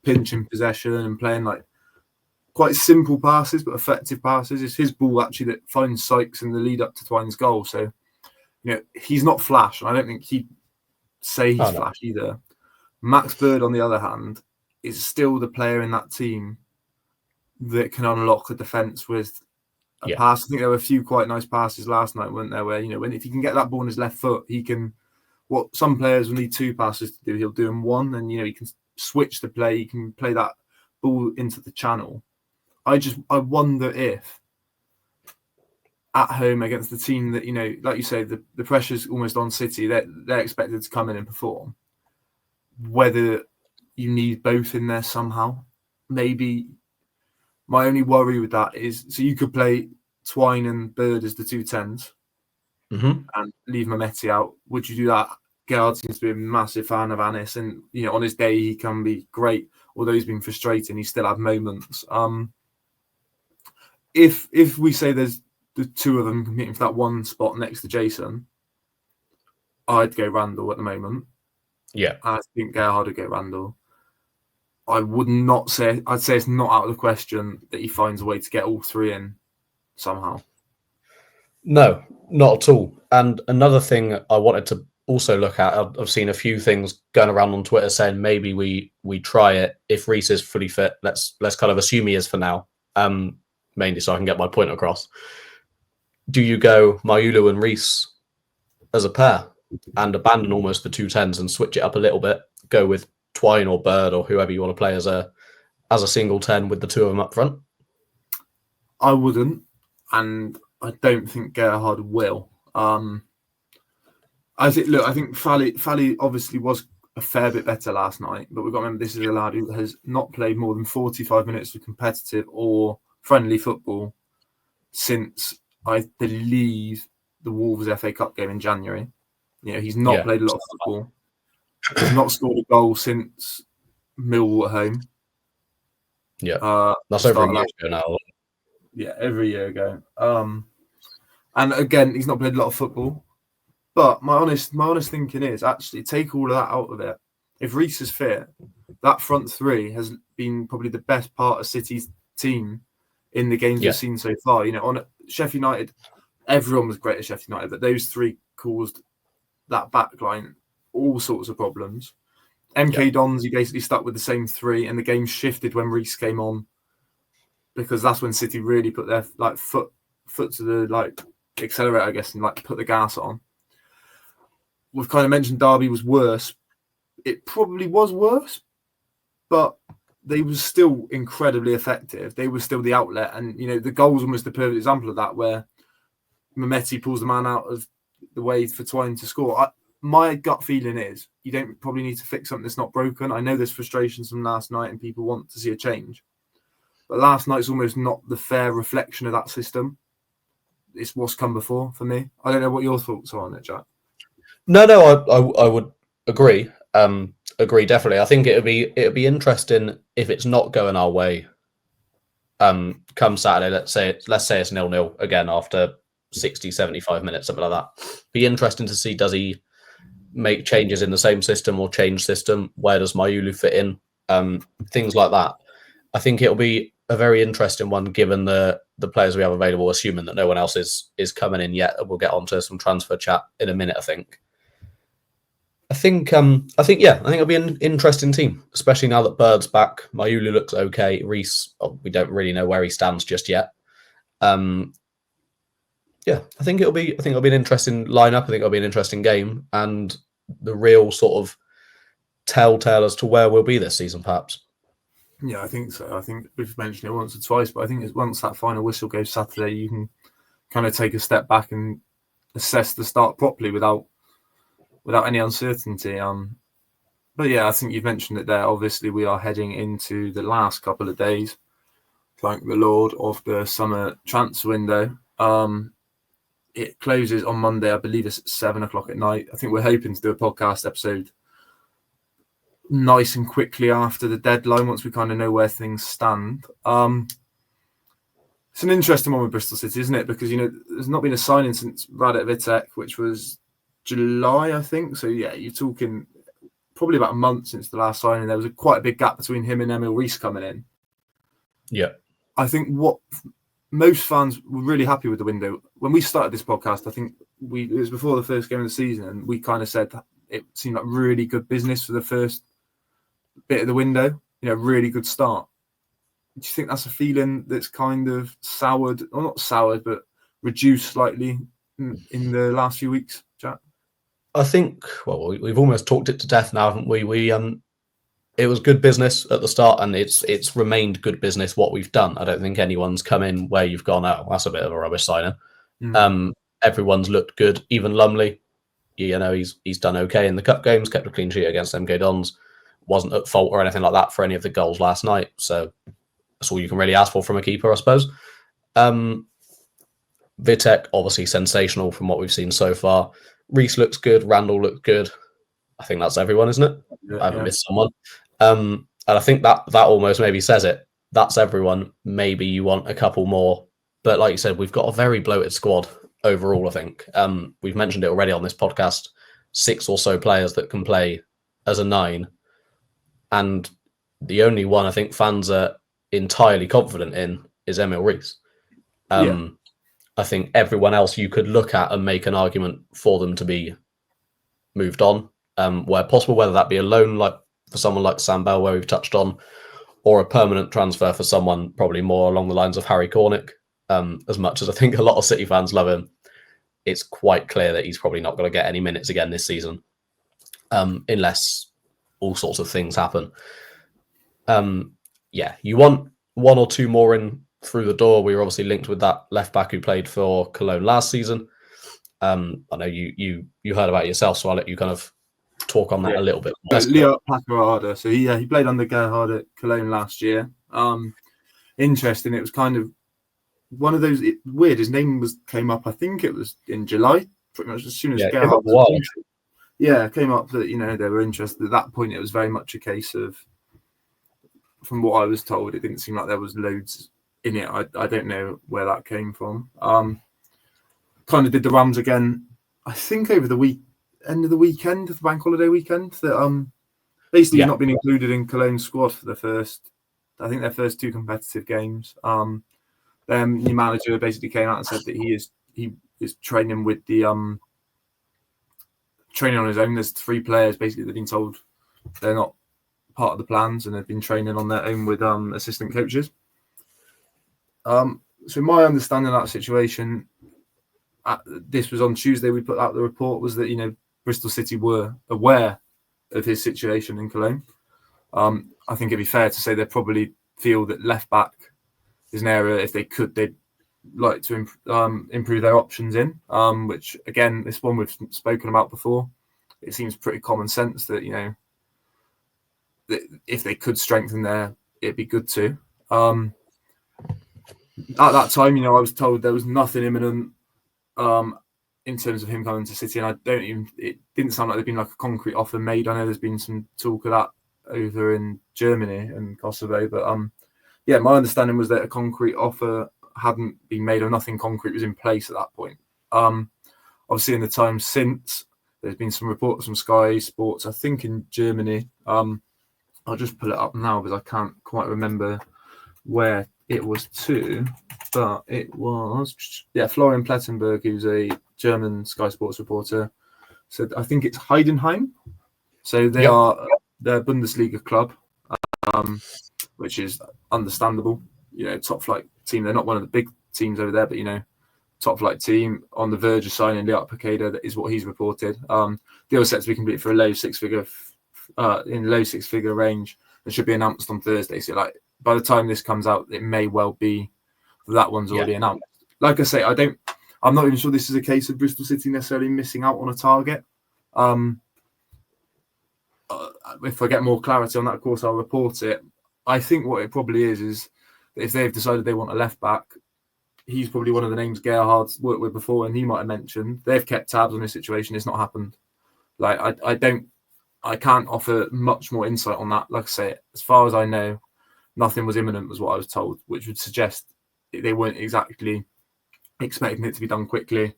pinching possession and playing like quite simple passes but effective passes. It's his ball actually that finds Sykes in the lead up to Twine's goal. So he's not flash, and I don't think he'd say he's flash either. Max Bird, on the other hand, is still the player in that team that can unlock a defence with a pass. I think there were a few quite nice passes last night, weren't there? Where if he can get that ball on his left foot, he can. What some players will need two passes to do, he'll do in one, and he can switch the play. He can play that ball into the channel. I wonder if at home against the team that like you say, the pressure's almost on City. They're expected to come in and perform. Whether you need both in there somehow. Maybe my only worry with that is, so you could play Twine and Bird as the 2 10s and leave Mehmeti out. Would you do that? Gerhard seems to be a massive fan of Anis, and on his day he can be great. Although he's been frustrating, he still had moments. If we say there's the two of them competing for that one spot next to Jason, I'd go Randall at the moment. Yeah, I think Gerhard would go Randall. I'd say it's not out of the question that he finds a way to get all three in somehow. No, not at all. And another thing I wanted to also look at, I've seen a few things going around on Twitter saying maybe we try it if Reece is fully fit. Let's kind of assume he is for now, mainly so I can get my point across. Do you go Mayulu and Reece as a pair and abandon almost the 2 10s and switch it up a little bit? Go with Twine or Bird or whoever you want to play as a single 10 with the two of them up front? I wouldn't, and I don't think Gerhard will. I think Fally obviously was a fair bit better last night, but we've got to remember this is a lad who has not played more than 45 minutes of competitive or friendly football since, I believe, the Wolves FA Cup game in January. He's not played a lot of football. He's not scored a goal since Millwall at home. Yeah, that's over a year ago now. Yeah, every year ago. And again, he's not played a lot of football. But my honest thinking is actually take all of that out of it. If Reece is fit, that front three has been probably the best part of City's team in the games we've seen so far. On Sheffield United, everyone was great at Sheffield United, but those three caused that back line all sorts of problems. MK Dons, he basically stuck with the same three, and the game shifted when Reece came on, because that's when City really put their foot to the accelerator, I guess, and put the gas on. We've kind of mentioned Derby was worse. It probably was worse, but they were still incredibly effective. They were still the outlet, and the goal was almost the perfect example of that, where Mehmeti pulls the man out of the way for Twine to score. My gut feeling is you don't probably need to fix something that's not broken. I know there's frustrations from last night and people want to see a change, but last night's almost not the fair reflection of that system. It's what's come before for me. I don't know what your thoughts are on it, Jack. No, I would agree. Agree, definitely. I think it'd be interesting if it's not going our way. Come Saturday, let's say it's 0-0 again after 60, 75 minutes, something like that. Be interesting to see, does he make changes in the same system or change system? Where does Mayulu fit in? Things like that. I think it'll be a very interesting one given the players we have available, assuming that no one else is coming in yet. We'll get onto some transfer chat in a minute, I think. I think it'll be an interesting team, especially now that Bird's back. Mayulu looks okay. Reece, we don't really know where he stands just yet. I think it'll be an interesting lineup. I think it'll be an interesting game, and the real sort of telltale as to where we'll be this season, perhaps. Yeah, I think so. I think we've mentioned it once or twice, but I think it's once that final whistle goes Saturday, you can kind of take a step back and assess the start properly without any uncertainty. But yeah, I think you've mentioned it there. Obviously, we are heading into the last couple of days, thank the Lord, of the summer transfer window. It closes on Monday. I believe it's at 7:00 at night. I think we're hoping to do a podcast episode nice and quickly after the deadline, once we kind of know where things stand. It's an interesting one with Bristol City, isn't it? Because, there's not been a signing since Radek Vitek, which was July, I think. So, yeah, you're talking probably about a month since the last signing. There was quite a big gap between him and Emil Reece coming in. Yeah. I think what most fans were really happy with the window. When we started this podcast, I think it was before the first game of the season, and we kind of said it seemed like really good business for the first bit of the window, really good start. Do you think that's a feeling that's kind of soured, or not soured, but reduced slightly in the last few weeks, Jack? I think, we've almost talked it to death now, haven't we? It was good business at the start, and it's remained good business what we've done. I don't think anyone's come in where you've gone, oh, that's a bit of a rubbish signing. Everyone's looked good. Even Lumley, he's done okay in the cup games, kept a clean sheet against MK Dons, wasn't at fault or anything like that for any of the goals last night. So that's all you can really ask for from a keeper, I suppose. Vitek, obviously sensational from what we've seen so far. Reece looks good. Randall looks good. I think that's everyone, isn't it? Yeah, I haven't missed someone. And I think that almost maybe says it. That's everyone. Maybe you want a couple more. But like you said, we've got a very bloated squad overall, I think. We've mentioned it already on this podcast. 6 or so players that can play as a 9. And the only one I think fans are entirely confident in is Emil Reece. I think everyone else you could look at and make an argument for them to be moved on, where possible, whether that be a loan like for someone like Sam Bell, where we've touched on, or a permanent transfer for someone probably more along the lines of Harry Cornick. As much as I think a lot of City fans love him, it's quite clear that he's probably not going to get any minutes again this season, unless all sorts of things happen. You want 1 or 2 more in through the door. We were obviously linked with that left back who played for Cologne last season. I know you heard about it yourself, so I'll let you kind of talk on that a little bit. Leo Paqarada. So he played under Gerhard at Cologne last year. Interesting. It was kind of one of those weird. His name came up. I think it was in July, pretty much as soon as Gerhard came up that they were interested. At that point, it was very much a case of, from what I was told, it didn't seem like there was loads in it. I don't know where that came from. Kind of did the Rams again, I think over the end of the weekend, the bank holiday weekend, that basically not been included in Cologne's squad for their first 2 competitive games. Their new manager basically came out and said that he is training with the training on his own. There's 3 players basically that have been told they're not part of the plans, and they've been training on their own with assistant coaches. So my understanding of that situation, this was on Tuesday, we put out the report, was that Bristol City were aware of his situation in Cologne. I think it'd be fair to say they probably feel that left back is an area, if they could, they'd like to improve their options in, which again, this one we've spoken about before. It seems pretty common sense that that if they could strengthen there, it'd be good to. At that time, I was told there was nothing imminent in terms of him coming to City, and it didn't sound like there'd been like a concrete offer made. I know there's been some talk of that over in Germany and Kosovo, but my understanding was that a concrete offer hadn't been made, or nothing concrete was in place at that point. Obviously, in the time since, there's been some reports from Sky Sports, I think in Germany. I'll just pull it up now because I can't quite remember where it was to, but it was Florian Plettenberg, who's a German Sky Sports reporter, said I think it's Heidenheim. So they are their Bundesliga club, which is understandable. Top flight team. They're not one of the big teams over there, but top flight team on the verge of signing Liat Paqarada. That is what he's reported. The other set to be complete for a low six figure range. It should be announced on Thursday. So by the time this comes out, it may well be that one's already announced. Like I say, I'm not even sure this is a case of Bristol City necessarily missing out on a target. If I get more clarity on that, of course, I'll report it. I think what it probably is that if they've decided they want a left back, he's probably one of the names Gerhard's worked with before, and he might have mentioned. They've kept tabs on this situation. It's not happened. I can't offer much more insight on that. Like I say, as far as I know, nothing was imminent, was what I was told, which would suggest they weren't exactly expecting it to be done quickly.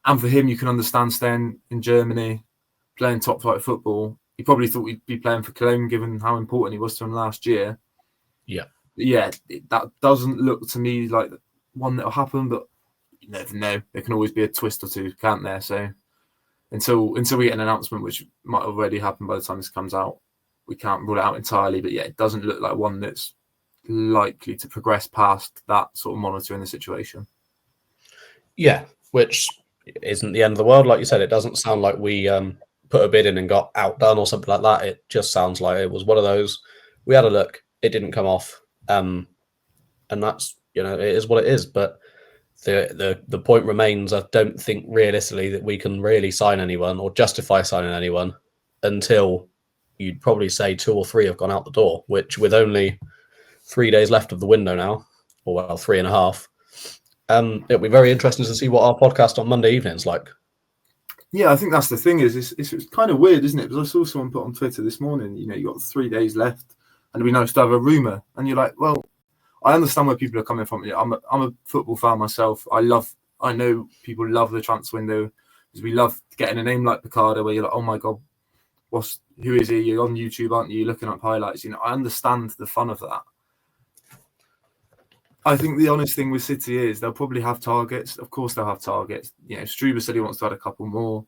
And for him, you can understand staying in Germany, playing top flight football. He probably thought he'd be playing for Cologne, given how important he was to him last year. That doesn't look to me like one that'll happen, but you never know. There can always be a twist or two, can't there? So until we get an announcement, which might already happen by the time this comes out, we can't rule it out entirely. But it doesn't look like one that's likely to progress past that sort of monitoring the situation. Yeah, which isn't the end of the world. Like you said, it doesn't sound like we put a bid in and got outdone or something like that. It just sounds like it was one of those. We had a look, it didn't come off, and that's it is what it is. But the point remains, I don't think realistically that we can really sign anyone or justify signing anyone until you'd probably say 2 or 3 have gone out the door, which with only 3 days left of the window now, or 3.5, it'll be very interesting to see what our podcast on Monday evening's like. Yeah, I think that's the thing it's kind of weird, isn't it? Because I saw someone put on Twitter this morning, you got 3 days left and it'd be nice to have a rumour. And you're like, well, I understand where people are coming from. I'm a football fan myself. I know people love the transfer window because we love getting a name like Paqarada where you're like, oh my God, who is he? You're on YouTube, aren't you? You're looking up highlights. I understand the fun of that. I think the honest thing with City is they'll probably have targets. Of course, they'll have targets. Struber said he wants to add a couple more.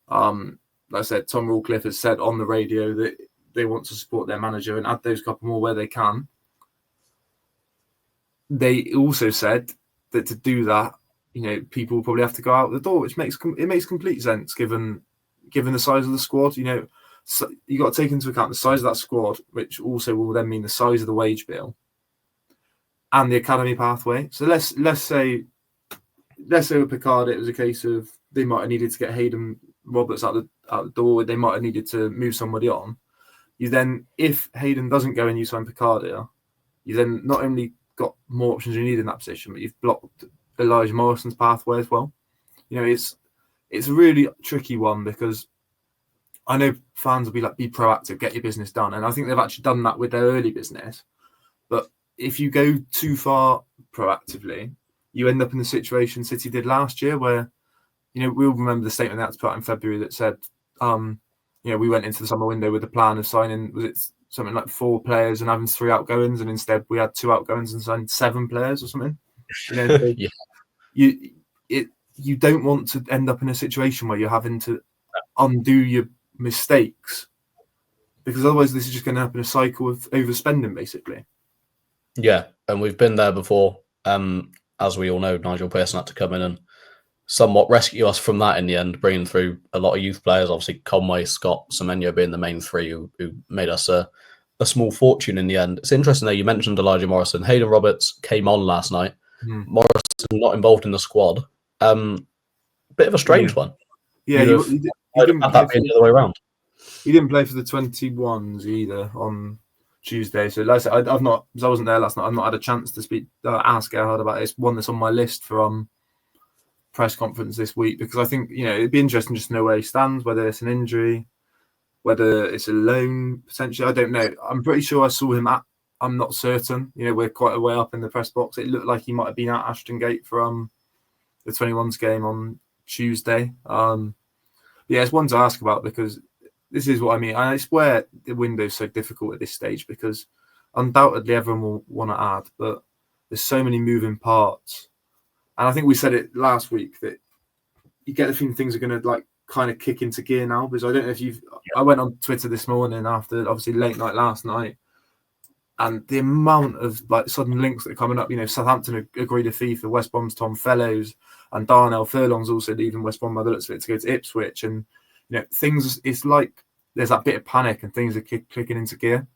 Like I said, Tom Rawcliffe has said on the radio that they want to support their manager and add those couple more where they can. They also said that to do that, people will probably have to go out the door, which makes complete sense given the size of the squad. So you got to take into account the size of that squad, which also will then mean the size of the wage bill and the academy pathway. So let's say with Paqarada, it was a case of they might have needed to get Hayden Roberts out the door. They might have needed to move somebody on. You then, if Hayden doesn't go and you sign Paqarada, you then not only got more options you need in that position, but you've blocked Elijah Morrison's pathway as well. It's a really tricky one because I know fans will be like, be proactive, get your business done. And I think they've actually done that with their early business. But if you go too far proactively, you end up in the situation City did last year where, we'll remember the statement that was put out in February that said, we went into the summer window with the plan of signing, was it something like 4 players and having 3 outgoings, and instead we had 2 outgoings and signed 7 players or something. You don't want to end up in a situation where you're having to undo your mistakes, because otherwise this is just going to happen a cycle of overspending, basically. Yeah, and we've been there before. As we all know, Nigel Pearson had to come in and somewhat rescue us from that in the end, bringing through a lot of youth players. Obviously, Conway, Scott, Semenyo being the main 3 who made us a small fortune in the end. It's interesting, though, you mentioned Elijah Morrison. Hayden Roberts came on last night. Morrison not involved in the squad. Bit of a strange one. Yeah, he didn't have that being the other way around. He didn't play for the 21s either on Tuesday. So, like I said, because I wasn't there last night, I've not had a chance to ask Gerhard about it. It's one that's on my list for press conference this week, because I think it'd be interesting just to know where he stands, whether it's an injury, whether it's a loan potentially. I don't know. I'm pretty sure I saw him I'm not certain. We're quite a way up in the press box. It looked like he might have been at Ashton Gate for the 21s game on Tuesday. It's one to ask about, because this is what I mean. And it's where the window's so difficult at this stage, because undoubtedly everyone will want to add, but there's so many moving parts. And I think we said it last week that you get the feeling things are going to like kind of kick into gear now, because I don't know if I went on Twitter this morning after obviously late night last night, and the amount of like sudden links that are coming up, Southampton agreed a fee for West Brom's Tom Fellows, and Darnell Furlong's also leaving West Brom by the looks of it to go to Ipswich. And, things, it's like there's that bit of panic and things are clicking into gear.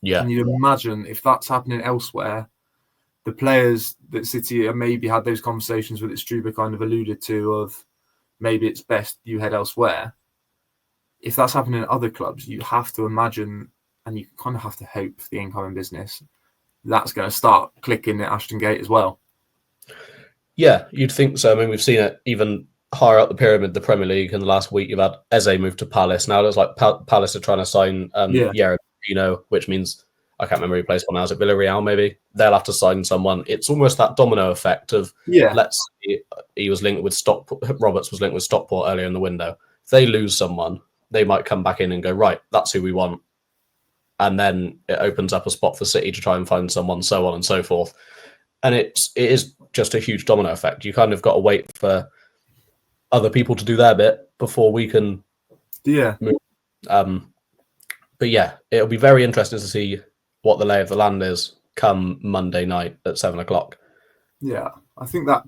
Yeah. Can you imagine if that's happening elsewhere? The players that City maybe had those conversations with, that Struber kind of alluded to, of maybe it's best you head elsewhere. If that's happening in other clubs, you have to imagine, and you kind of have to hope for the incoming business, that's going to start clicking at Ashton Gate as well. Yeah, you'd think so. I mean, we've seen it even higher up the pyramid, the Premier League. In the last week, you've had Eze move to Palace. Now there's like Palace are trying to sign Yerino, which means, I can't remember who plays for now. Is it Villarreal maybe? They'll have to sign someone. It's almost that domino effect of, let's say he was linked with Roberts was linked with Stockport earlier in the window. If they lose someone, they might come back in and go, right, that's who we want. And then it opens up a spot for City to try and find someone, so on and so forth. And it is just a huge domino effect. You kind of got to wait for other people to do their bit before we can move. But yeah, it'll be very interesting to see what the lay of the land is come Monday night at 7:00. Yeah, I think that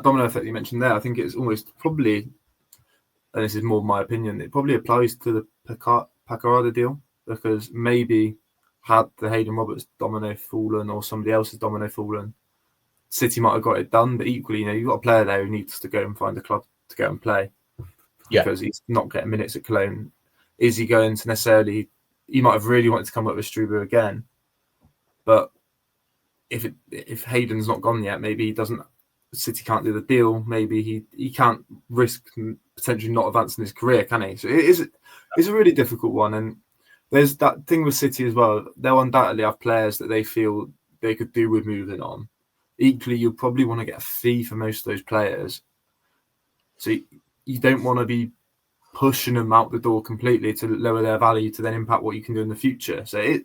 domino effect you mentioned there, I think it's almost probably, and this is more my opinion, it probably applies to the Paqarada deal, because maybe had the Hayden Roberts domino fallen or somebody else's domino fallen, City might have got it done. But equally, you've got a player there who needs to go and find a club to go and play, because he's not getting minutes at Cologne. Is he going to necessarily? He might have really wanted to come up with Struber again, but if Hayden's not gone yet, maybe he doesn't. City can't do the deal. Maybe he can't risk potentially not advancing his career, can he? So it's a really difficult one. And there's that thing with City as well. They'll undoubtedly have players that they feel they could do with moving on. Equally, you'll probably want to get a fee for most of those players. So you don't want to be pushing them out the door completely to lower their value to then impact what you can do in the future. So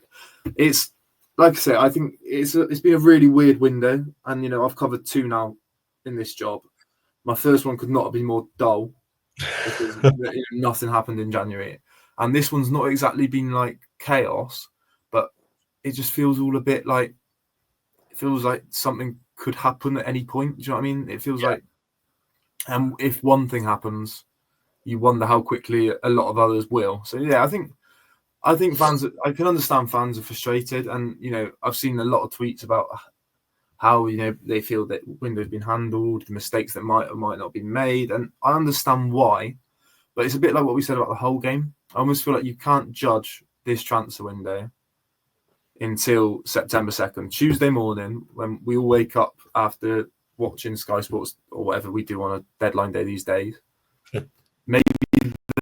it's like I say, I think it's been a really weird window. And, I've covered 2 now in this job. My first one could not have been more dull, because nothing happened in January. And this one's not exactly been like chaos, but it just feels all a bit like, it feels like something could happen at any point. Do you know what I mean? It feels like, and if one thing happens, you wonder how quickly a lot of others will. So yeah, I think fans, I can understand fans are frustrated, and I've seen a lot of tweets about how they feel that window's been handled, the mistakes that might or might not be made, and I understand why. But it's a bit like what we said about the whole game. I almost feel like you can't judge this transfer window until September 2nd, Tuesday morning, when we all wake up after watching Sky Sports or whatever we do on a deadline day these days. Maybe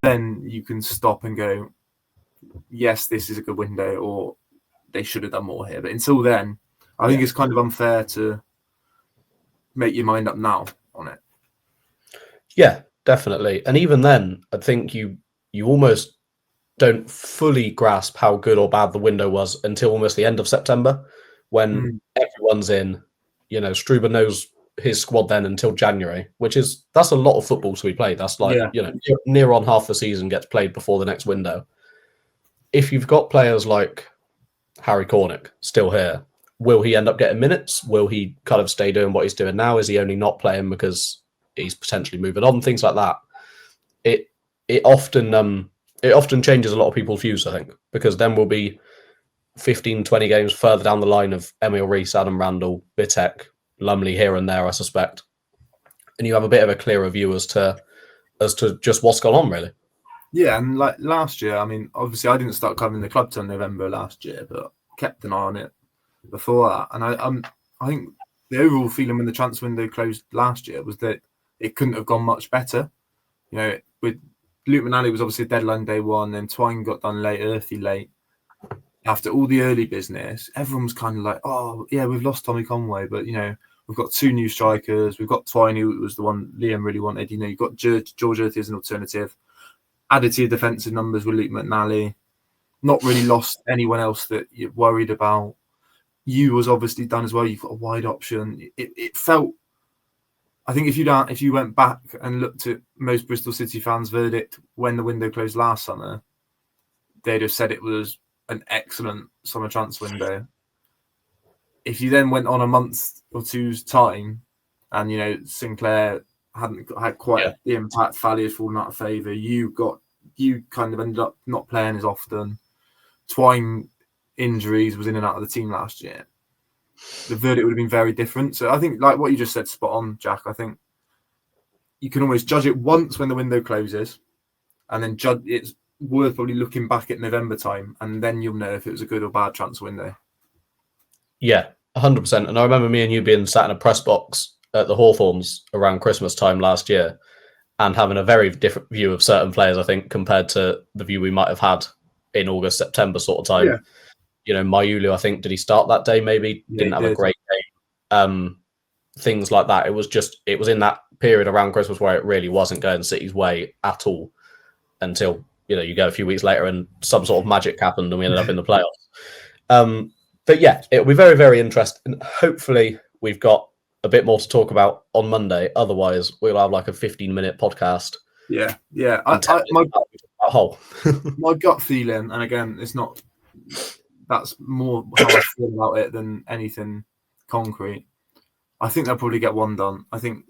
then you can stop and go, yes, this is a good window, or they should have done more here. But until then, I think it's kind of unfair to make your mind up now on it. Yeah, definitely. And even then, I think you almost don't fully grasp how good or bad the window was until almost the end of September, when everyone's in. Struber knows his squad then until January, that's a lot of football to be played. That's like, near on half the season gets played before the next window. If you've got players like Harry Cornick still here, will he end up getting minutes? Will he kind of stay doing what he's doing now? Is he only not playing because he's potentially moving on? Things like that. It often changes a lot of people's views, I think, because then we'll be 15, 20 games further down the line of Emil Rees, Adam Randall, Bitek, Lumley here and there, I suspect. And you have a bit of a clearer view as to just what's gone on, really. Yeah, and like last year, I mean, obviously I didn't start covering the club till November last year, but kept an eye on it before that. And I think the overall feeling when the transfer window closed last year was that it couldn't have gone much better. With Luke McNally was obviously a deadline day one, then Twine got done late, Earthy late. After all the early business, everyone was kind of like, oh, yeah, we've lost Tommy Conway, but, we've got 2 new strikers. We've got Twine, who was the one Liam really wanted. You've got George Earthy as an alternative. Added to your defensive numbers with Luke McNally. Not really lost anyone else that you're worried about. you was obviously done as well. You've got a wide option. It felt. I think if you went back and looked at most Bristol City fans' verdict when the window closed last summer, they'd have said it was an excellent summer transfer window. If you then went on a month or two's time, and Sinclair hadn't had quite the impact, Fallier's fallen out of favour, you kind of ended up not playing as often. Twine injuries was in and out of the team last year. The verdict would have been very different. So I think, like what you just said, spot on, Jack. I think you can always judge it once when the window closes, and then judge it's worth probably looking back at November time, and then you'll know if it was a good or bad transfer window. Yeah, 100%. And I remember me and you being sat in a press box at the Hawthorns around Christmas time last year and having a very different view of certain players, I think, compared to the view we might have had in August, September sort of time. Yeah. Mayulu, I think, did he start that day? Maybe didn't have a great game. Things like that. It was in that period around Christmas where it really wasn't going City's way at all until, you go a few weeks later and some sort of magic happened and we ended up in the playoffs. But yeah, it'll be very, very interesting. Hopefully we've got a bit more to talk about on Monday. Otherwise, we'll have like a 15-minute podcast. Yeah. My gut feeling, and again, that's more how I feel about it than anything concrete. I think they'll probably get one done. I think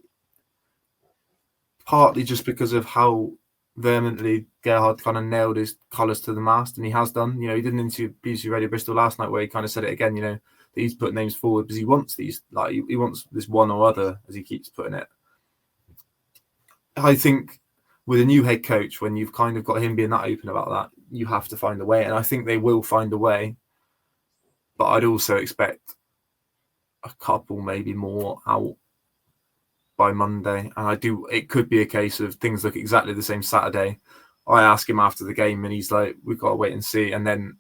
partly just because of how vehemently Gerhard kind of nailed his colours to the mast, and he has done. He did an interview with BBC Radio Bristol last night where he kind of said it again, that he's put names forward because he wants these, like he wants this one or other, as he keeps putting it. I think with a new head coach, when you've kind of got him being that open about that, you have to find a way, and I think they will find a way. But I'd also expect a couple, maybe more, out by Monday. And it could be a case of things look exactly the same Saturday. I ask him after the game and he's like, we've got to wait and see. And then,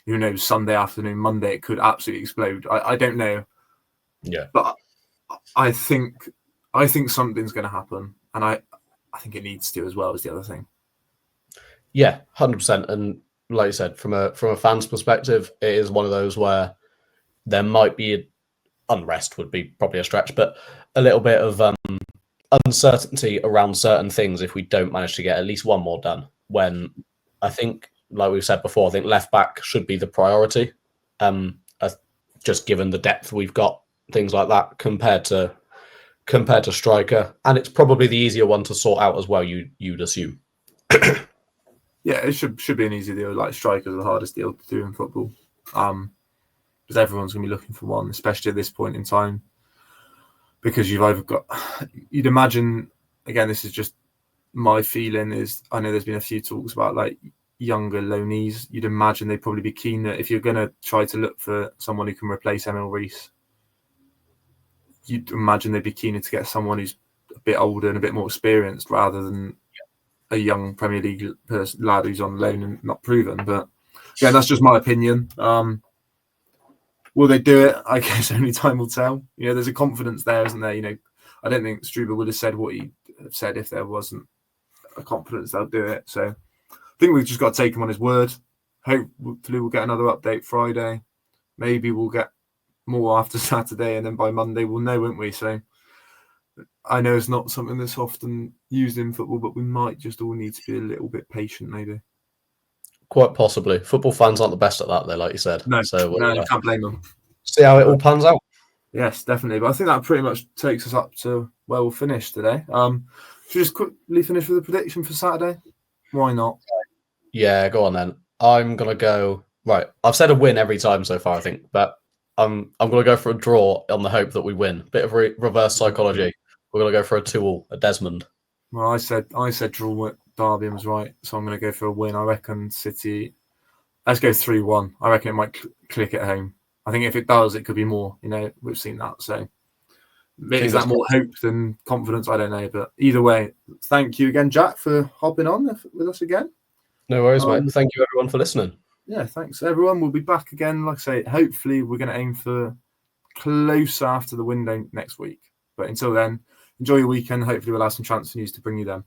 who knows, Sunday afternoon, Monday, it could absolutely explode. I don't know. Yeah. But I think something's going to happen. And I think it needs to as well, as the other thing. Yeah, 100%. And like you said, from a fan's perspective, it is one of those where there might be unrest would be probably a stretch, but a little bit of uncertainty around certain things if we don't manage to get at least one more done. When I think, like we've said before, I think left back should be the priority. Just given the depth we've got, things like that, compared to striker, and it's probably the easier one to sort out as well. You'd assume. Yeah, it should be an easy deal. Like strikers are the hardest deal to do in football, because everyone's going to be looking for one, especially at this point in time. Because you'd imagine, again, this is just my feeling, is I know there's been a few talks about like younger loanees. You'd imagine they'd probably be keen that if you're going to try to look for someone who can replace Emil Rees, you'd imagine they'd be keener to get someone who's a bit older and a bit more experienced rather than a young Premier League lad who's on loan and not proven. But yeah, that's just my opinion. Will they do it? I guess only time will tell. There's a confidence there, isn't there? I don't think Struber would have said what he said if there wasn't a confidence they'll do it. So I think we've just got to take him on his word. Hopefully we'll get another update Friday. Maybe we'll get more after Saturday, and then by Monday we'll know, won't we? So I know it's not something that's often used in football, but we might just all need to be a little bit patient, maybe. Quite possibly. Football fans aren't the best at that, though, like you said. No, you can't blame them. See how it all pans out. Yes, definitely. But I think that pretty much takes us up to where we'll finish today. Should we just quickly finish with a prediction for Saturday? Why not? Yeah, go on then. I'm going to go... Right, I've said a win every time so far, I think, but I'm going to go for a draw on the hope that we win. Bit of reverse psychology. We're going to go for a 2-2 at Desmond. Well, I said draw at Derby and was right, so I'm going to go for a win. I reckon City... Let's go 3-1. I reckon it might click at home. I think if it does, it could be more. We've seen that. So is that more hope than confidence? I don't know. But either way, thank you again, Jack, for hopping on with us again. No worries, mate. Thank you, everyone, for listening. Yeah, thanks, everyone. We'll be back again. Like I say, hopefully we're going to aim for close after the window next week. But until then, enjoy your weekend. Hopefully we'll have some transfer news to bring you then.